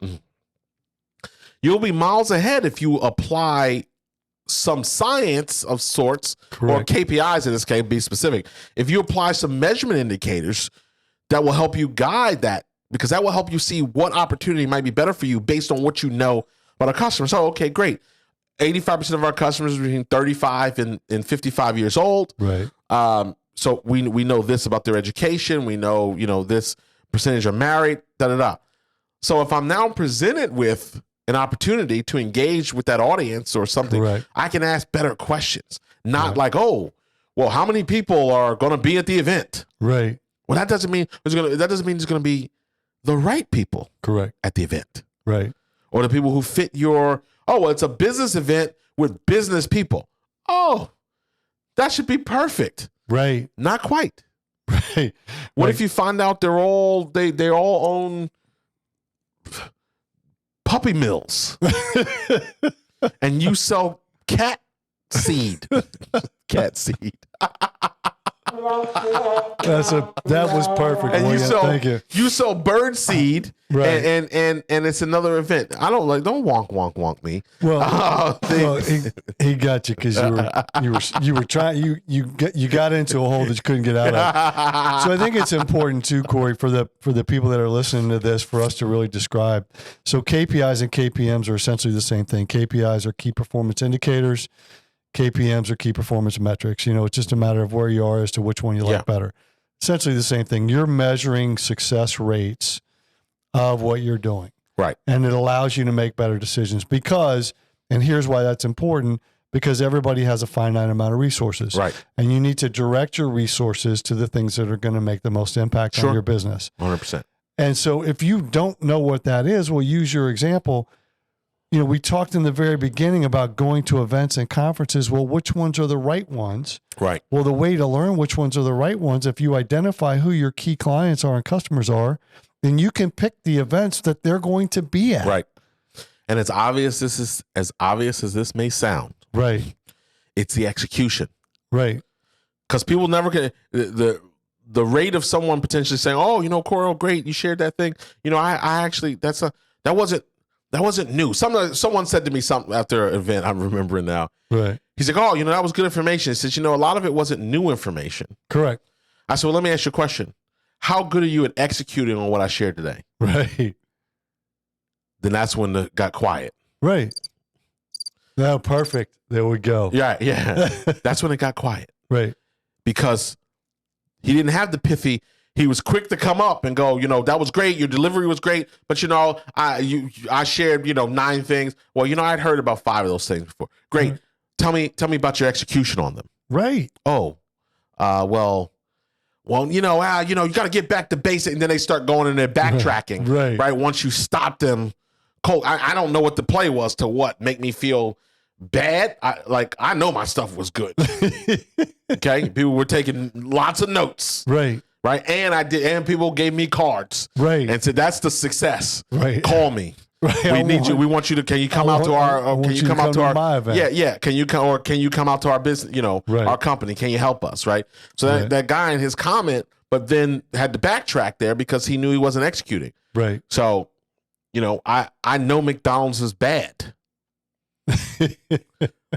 You'll be miles ahead if you apply some science of sorts, Correct. or KPIs in this case, be specific. If you apply some measurement indicators that will help you guide that, because that will help you see what opportunity might be better for you based on what you know about our customers. So, okay, great. 85% of our customers are between 35 and 55 years old. Right. So we know this about their education. We know, this percentage are married, da-da-da. So if I'm now presented with an opportunity to engage with that audience or something, Correct. I can ask better questions. Not like, oh, well, how many people are going to be at the event? Right. Well, that doesn't mean there's going to be the right people Correct. at the event. Right. Or the people who fit it's a business event with business people. Oh, that should be perfect. Right. Not quite. Right. What if you find out they all own puppy mills and you sell cat seed? Cat seed. That was perfect. And Thank you. You sell bird seed, Right. and it's another event. Don't wonk me. Well, he got you because you were trying you got into a hole that you couldn't get out of. So I think it's important too, Cory, for the people that are listening to this, for us to really describe. So KPIs and KPMs are essentially the same thing. KPIs are key performance indicators. KPMs are key performance metrics. It's just a matter of where you are as to which one you like better. Essentially the same thing. You're measuring success rates of what you're doing. Right. And it allows you to make better decisions because, and here's why that's important, because everybody has a finite amount of resources. Right. And you need to direct your resources to the things that are going to make the most impact on your business. 100%. And so if you don't know what that is, we'll use your example. We talked in the very beginning about going to events and conferences. Well, which ones are the right ones? Right. Well, the way to learn which ones are the right ones, if you identify who your key clients are and customers are, then you can pick the events that they're going to be at. Right. And as obvious as this may sound, right, it's the execution. Right. Because people never get the rate of someone potentially saying, "Oh, Cory, great, you shared that thing." I actually that wasn't new. Someone said to me something after an event. I'm remembering now. Right. He's like, "Oh, that was good information." He says, "A lot of it wasn't new information." Correct. I said, "Well, let me ask you a question. How good are you at executing on what I shared today?" Right. Then that's when it got quiet. Right. No, perfect. There we go. Yeah. That's when it got quiet. Right. Because he didn't have the pithy. He was quick to come up and go, that was great. Your delivery was great. But, I shared, 9 things. Well, I'd heard about 5 of those things before. Great. Right. Tell me about your execution on them. Right. Oh, well, you got to get back to basic. And then they start going and they're backtracking. Right. Once you stop them cold. I don't know what the play was to make me feel bad. I know my stuff was good. Okay. People were taking lots of notes. Right. Right. And people gave me cards. Right. And said, that's the success. Right. Call me. Right. We need you. We want you to, can you come out to our, can you come out to our, my event. Yeah. Can you come out to our business, right. our company? Can you help us? Right. So that guy in his comment, but then had to backtrack there because he knew he wasn't executing. Right. So, I know McDonald's is bad.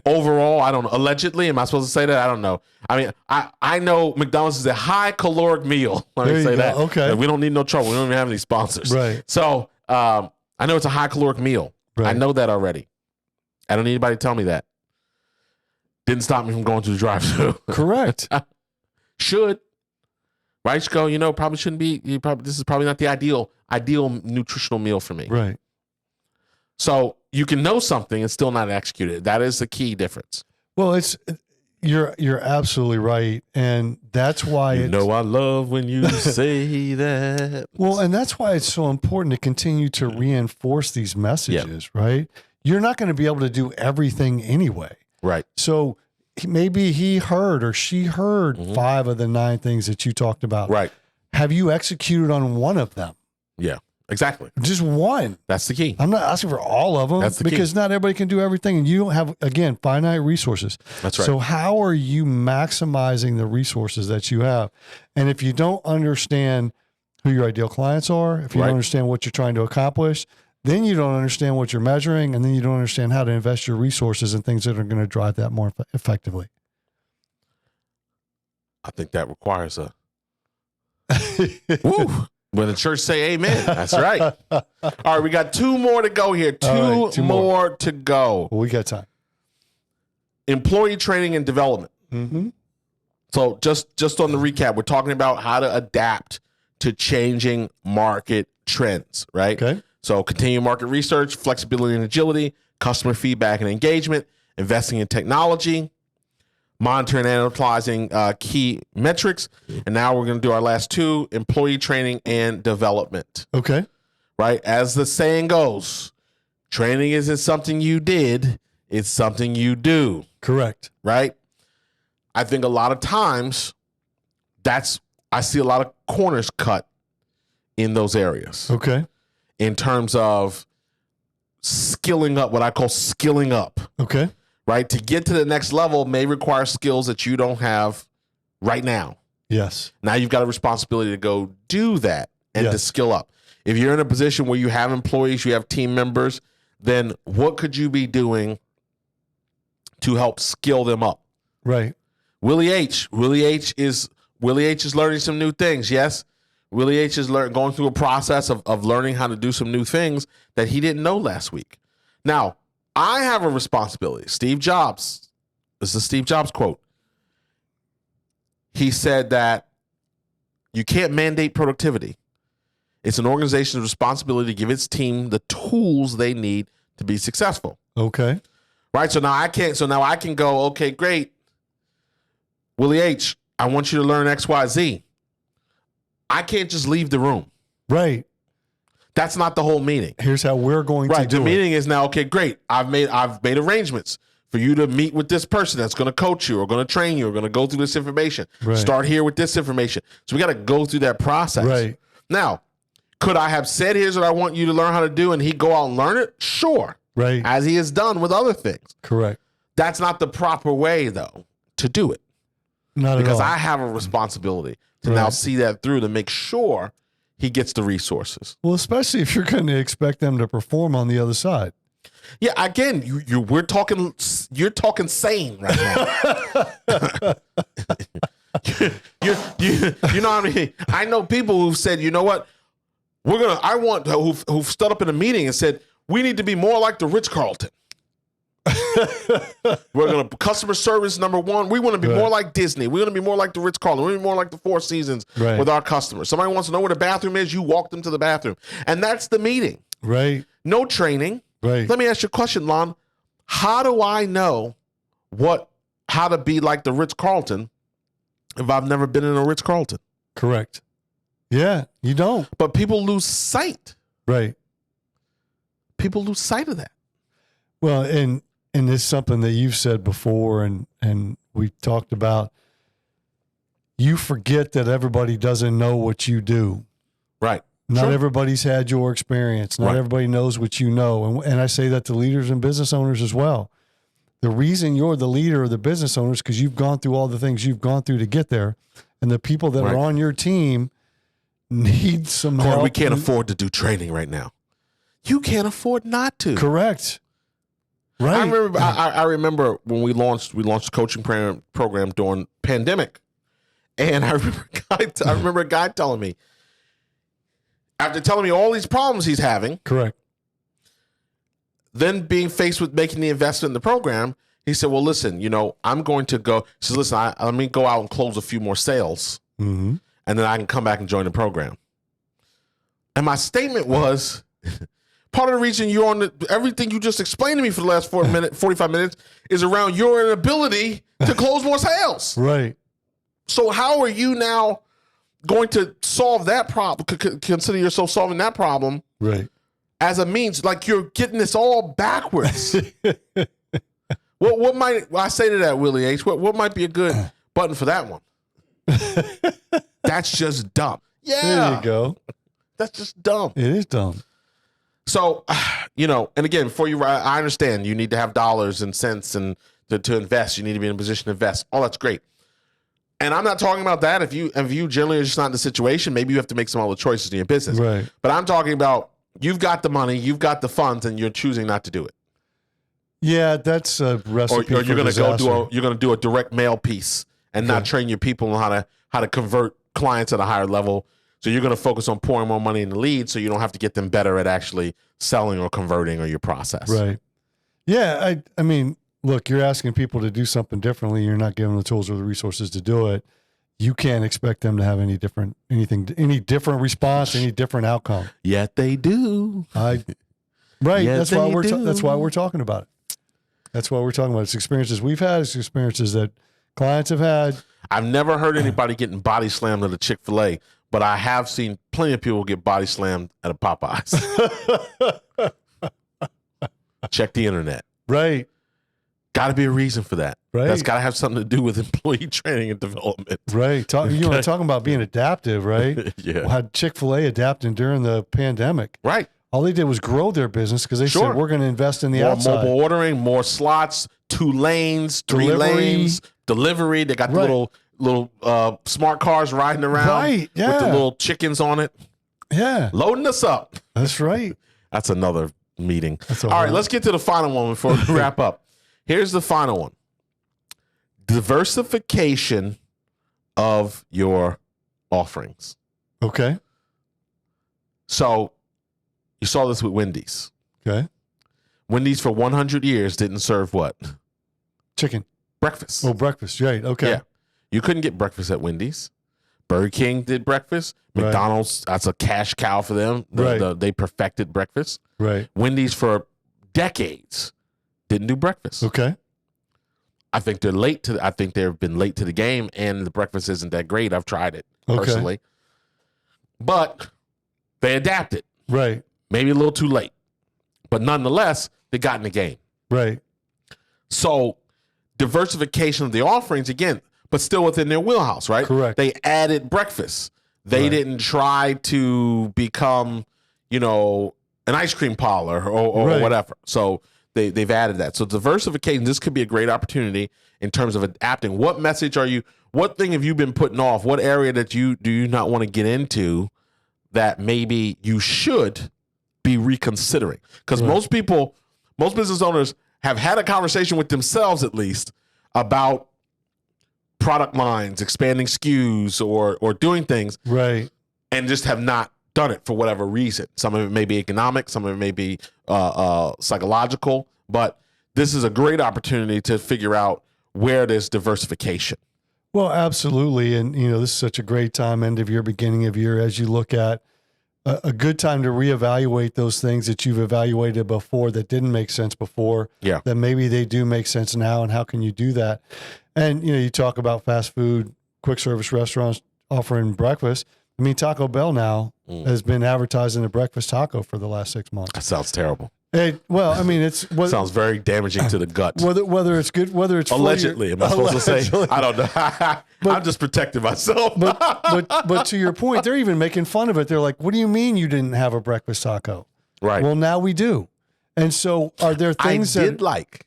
Overall, I don't know. Allegedly, am I supposed to say that? I don't know. I mean, I know McDonald's is a high caloric meal. Let me say that. Okay. We don't need no trouble. We don't even have any sponsors. Right. So I know it's a high caloric meal. Right. I know that already. I don't need anybody to tell me that. Didn't stop me from going to the drive-thru. Correct. Should. Right? Go, probably shouldn't be. This is probably not the ideal nutritional meal for me. Right. So you can know something and still not execute it. That is the key difference. Well, you're absolutely right, and that's why I love when you say that. Well, and that's why it's so important to continue to reinforce these messages. Right? You're not going to be able to do everything anyway. Right. So maybe he heard or she heard 5 of the 9 things that you talked about. Right. Have you executed on one of them? Yeah, exactly. Just one. That's the key. I'm not asking for all of them. That's the key. Because not everybody can do everything. And you don't have, again, finite resources. That's right. So how are you maximizing the resources that you have? And if you don't understand who your ideal clients are, if you don't understand what you're trying to accomplish, then you don't understand what you're measuring, and then you don't understand how to invest your resources in things that are going to drive that more effectively. I think that requires a woo. When the church say amen. That's right. All right, we got 2 more to go here. Two more to go. Well, we got time. Employee training and development. Mm-hmm. So just on the recap, we're talking about how to adapt to changing market trends, right? Okay. So continuing market research, flexibility and agility, customer feedback and engagement, investing in technology, monitoring and analyzing key metrics. And now we're going to do our last 2, employee training and development. Okay. Right? As the saying goes, training isn't something you did, it's something you do. Correct. Right? I think a lot of times I see a lot of corners cut in those areas. Okay. In terms of skilling up, what I call skilling up. Okay. Right? To get to the next level may require skills that you don't have right now. Yes. Now you've got a responsibility to go do that and to skill up. If you're in a position where you have employees, you have team members, then what could you be doing to help skill them up? Right. Willie H is learning some new things. Yes. Willie H is going through a process of learning how to do some new things that he didn't know last week. Now, I have a responsibility. Steve Jobs, this is a Steve Jobs quote. He said that you can't mandate productivity. It's an organization's responsibility to give its team the tools they need to be successful. Okay. Right? So now I can go, okay, great. Willie H, I want you to learn X, Y, Z. I can't just leave the room. Right. That's not the whole meeting. Here's how we're going to do it. The meeting is now, okay, great. I've made arrangements for you to meet with this person that's going to coach you or going to train you or going to go through this information. Right. Start here with this information. So we got to go through that process. Right. Now, could I have said, here's what I want you to learn how to do, and he go out and learn it? Sure. Right. As he has done with other things. Correct. That's not the proper way, though, to do it. Not at all. Because I have a responsibility to now see that through to make sure he gets the resources. Well, especially if you're going to expect them to perform on the other sid. Yeah, again, you're talking sane right now. you know what I mean? I know people who've said, you know what? Who've stood up in a meeting and said, we need to be more like the Ritz-Carlton. We're going to customer service number 1. We want to be more like Disney. We want to be more like the Ritz-Carlton. We want to be more like the Four Seasons with our customers. Somebody wants to know where the bathroom is. You walk them to the bathroom. And that's the meeting. Right. No training. Right. Let me ask you a question, Lon. How do I know how to be like the Ritz-Carlton if I've never been in a Ritz-Carlton? Correct. Yeah, you don't. But people lose sight. Right. People lose sight of that. Well, and it's something that you've said before and we've talked about. You forget that everybody doesn't know what you do. Right. Not everybody's had your experience. Not everybody knows what you know. And I say that to leaders and business owners as well. The reason you're the leader of the business owners is because you've gone through all the things you've gone through to get there. And the people that are on your team need some help. We can't afford to do training right now. You can't afford not to. Correct. Right. I remember when we launched a coaching program during pandemic. And I remember a guy telling me, after telling me all these problems he's having, correct, then being faced with making the investment in the program, he said, well, listen, I'm going to go. He says, listen, let me go out and close a few more sales, and then I can come back and join the program. And my statement was, part of the reason you're on everything you just explained to me for the last 45 minutes is around your inability to close more sales. Right. So how are you now going to solve that problem? Consider yourself solving that problem, right, as a means, like you're getting this all backwards. What might I say to that, Willie H? What might be a good button for that one? That's just dumb. Yeah. There you go. That's just dumb. It is dumb. So, and again, before you, I understand you need to have dollars and cents and to invest. You need to be in a position to invest. All that's great. And I'm not talking about that. If you generally are just not in the situation, maybe you have to make some other choices in your business. Right. But I'm talking about you've got the money, you've got the funds, and you're choosing not to do it. Yeah, that's a recipe or you're for disaster. you're going to do a direct mail piece and not train your people on how to convert clients at a higher level. So you're going to focus on pouring more money in the lead, so you don't have to get them better at actually selling or converting or your process. Right. Yeah, I mean, look, you're asking people to do something differently. You're not giving them the tools or the resources to do it. You can't expect them to have any different response, any different outcome. Yet they do. Right. Yes, That's why they do. that's why we're talking about it. That's why we're talking about it. It's experiences we've had. It's experiences that clients have had. I've never heard anybody getting body slammed at a Chick-fil-A, but I have seen plenty of people get body slammed at a Popeyes. Check the internet. Right. Got to be a reason for that. Right. That's got to have something to do with employee training and development. Right. Talking about being adaptive, right? Yeah. Well, had Chick-fil-A adapting during the pandemic. Right. All they did was grow their business because they said, we're going to invest in the outside. More mobile ordering, more slots, 2 lanes, 3 lanes, delivery. They got the little smart cars riding around with the little chickens on it. Yeah. Loading us up. That's right. That's another meeting. All right, let's get to the final one before we wrap up. Here's the final one. Diversification of your offerings. Okay. So you saw this with Wendy's. Okay. Wendy's for 100 years didn't serve what? Chicken. Breakfast. Oh, breakfast. Right. Okay. Yeah. You couldn't get breakfast at Wendy's. Burger King did breakfast. Right. McDonald's, that's a cash cow for them. They perfected breakfast. Right. Wendy's for decades didn't do breakfast. Okay. I think they've been late to the game, and the breakfast isn't that great. I've tried it personally. But they adapted. Right. Maybe a little too late. But nonetheless, they got in the game. Right. So diversification of the offerings, again, but still within their wheelhouse, right? Correct. They added breakfast. They didn't try to become, an ice cream parlor or whatever. So they've added that. So diversification, this could be a great opportunity in terms of adapting. What thing have you been putting off? What area that do you not want to get into that maybe you should be reconsidering? Because most business owners have had a conversation with themselves at least about product lines, expanding SKUs or doing things. Right. And just have not done it for whatever reason. Some of it may be economic, some of it may be psychological, but this is a great opportunity to figure out where there's diversification. Well, absolutely. And, this is such a great time, end of year, beginning of year, as you look at a good time to reevaluate those things that you've evaluated before that didn't make sense before. Yeah. That maybe they do make sense now. And how can you do that? And, you talk about fast food, quick service restaurants offering breakfast. I mean, Taco Bell now has been advertising a breakfast taco for the last 6 months. That sounds terrible. Sounds very damaging to the gut. Whether it's good, whether it's allegedly, am I supposed to say? I don't know. I'm just protecting myself. but to your point, they're even making fun of it. They're like, "What do you mean you didn't have a breakfast taco?" Right. Well, now we do. And so, are there things I did like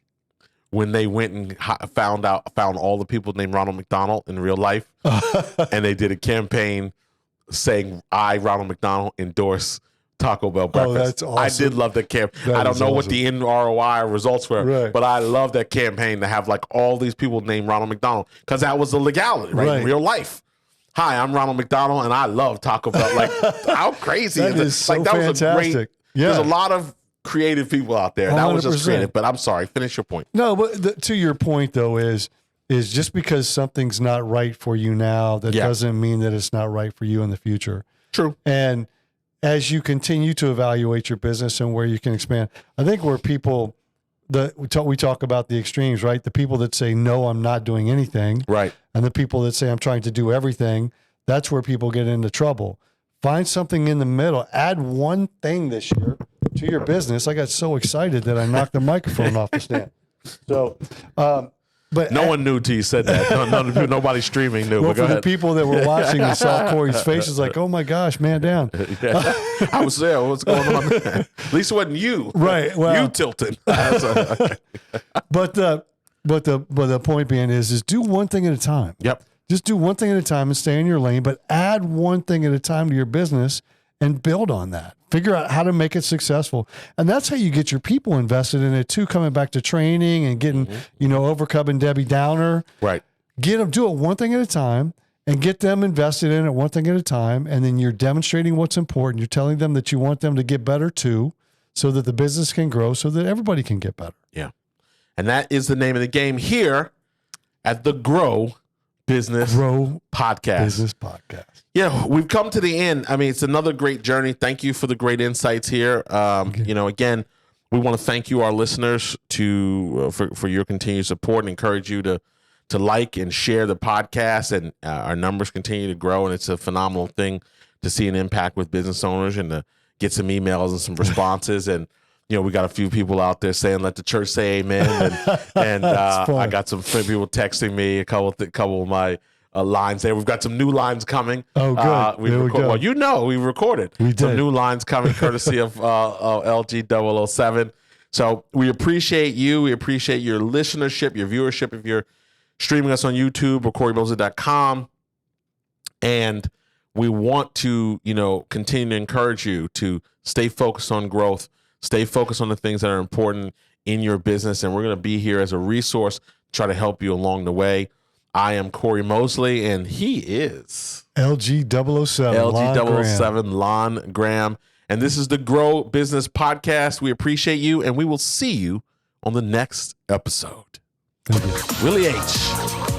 when they went and found all the people named Ronald McDonald in real life, and they did a campaign saying, "I, Ronald McDonald, endorse Taco Bell breakfast." Oh, that's awesome. I did love that campaign. I don't know what the ROI results were, but I love that campaign to have like all these people named Ronald McDonald, because that was the legality, right? In real life. Hi, I'm Ronald McDonald, and I love Taco Bell. Like, how crazy that is so like, that fantastic. Was a great. Yeah. There's a lot of creative people out there. 100%. That was just creative. But I'm sorry. Finish your point. No, but to your point though is just because something's not right for you now, that doesn't mean that it's not right for you in the future. True. And as you continue to evaluate your business and where you can expand, I think where people we talk about the extremes, right? The people that say, no, I'm not doing anything. Right. And the people that say, I'm trying to do everything. That's where people get into trouble. Find something in the middle. Add one thing this year to your business. I got so excited that I knocked the microphone off the stand. So, but No one knew till you said that. Nobody streaming knew. well, But go for the ahead. people that were watching and saw Cory's face, it's like, oh my gosh, man down. Yeah. I was there. What's going on? At least it wasn't you. Right. Well, You tilted. but the point being is do one thing at a time. Yep. Just do one thing at a time and stay in your lane, but add one thing at a time to your business and build on that. Figure out how to make it successful. And that's how you get your people invested in it too, coming back to training and getting, overcoming Debbie Downer. Right. Get them, do it one thing at a time and get them invested in it one thing at a time. And then you're demonstrating what's important. You're telling them that you want them to get better too, so that the business can grow, so that everybody can get better. Yeah. And that is the name of the game here at the Grow Business Podcast. Business Podcast. Yeah, we've come to the end. I mean, it's another great journey. Thank you for the great insights here. Again, we want to thank you, our listeners, for your continued support and encourage you to like and share the podcast. And our numbers continue to grow, and it's a phenomenal thing to see an impact with business owners and to get some emails and some responses. And we got a few people out there saying, "Let the church say amen." And I got some people texting me a couple of my lines there. We've got some new lines coming. Oh, good. There we go. Well, we recorded some new lines coming courtesy of LG 007. So we appreciate you. We appreciate your listenership, your viewership. If you're streaming us on YouTube or CoryMosley.com, and we want to, continue to encourage you to stay focused on growth. Stay focused on the things that are important in your business, and we're going to be here as a resource to try to help you along the way. I am Cory Mosley, and he is LG 007. LG 007, Lon Graham. And this is the Grow Business Podcast. We appreciate you, and we will see you on the next episode. Thank you. Willie H.,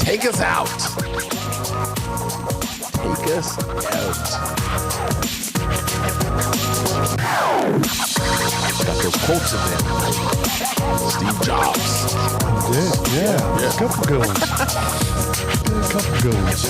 take us out. Take us out. Got those quotes in there. Steve Jobs. Yeah. A couple good ones. A couple good ones.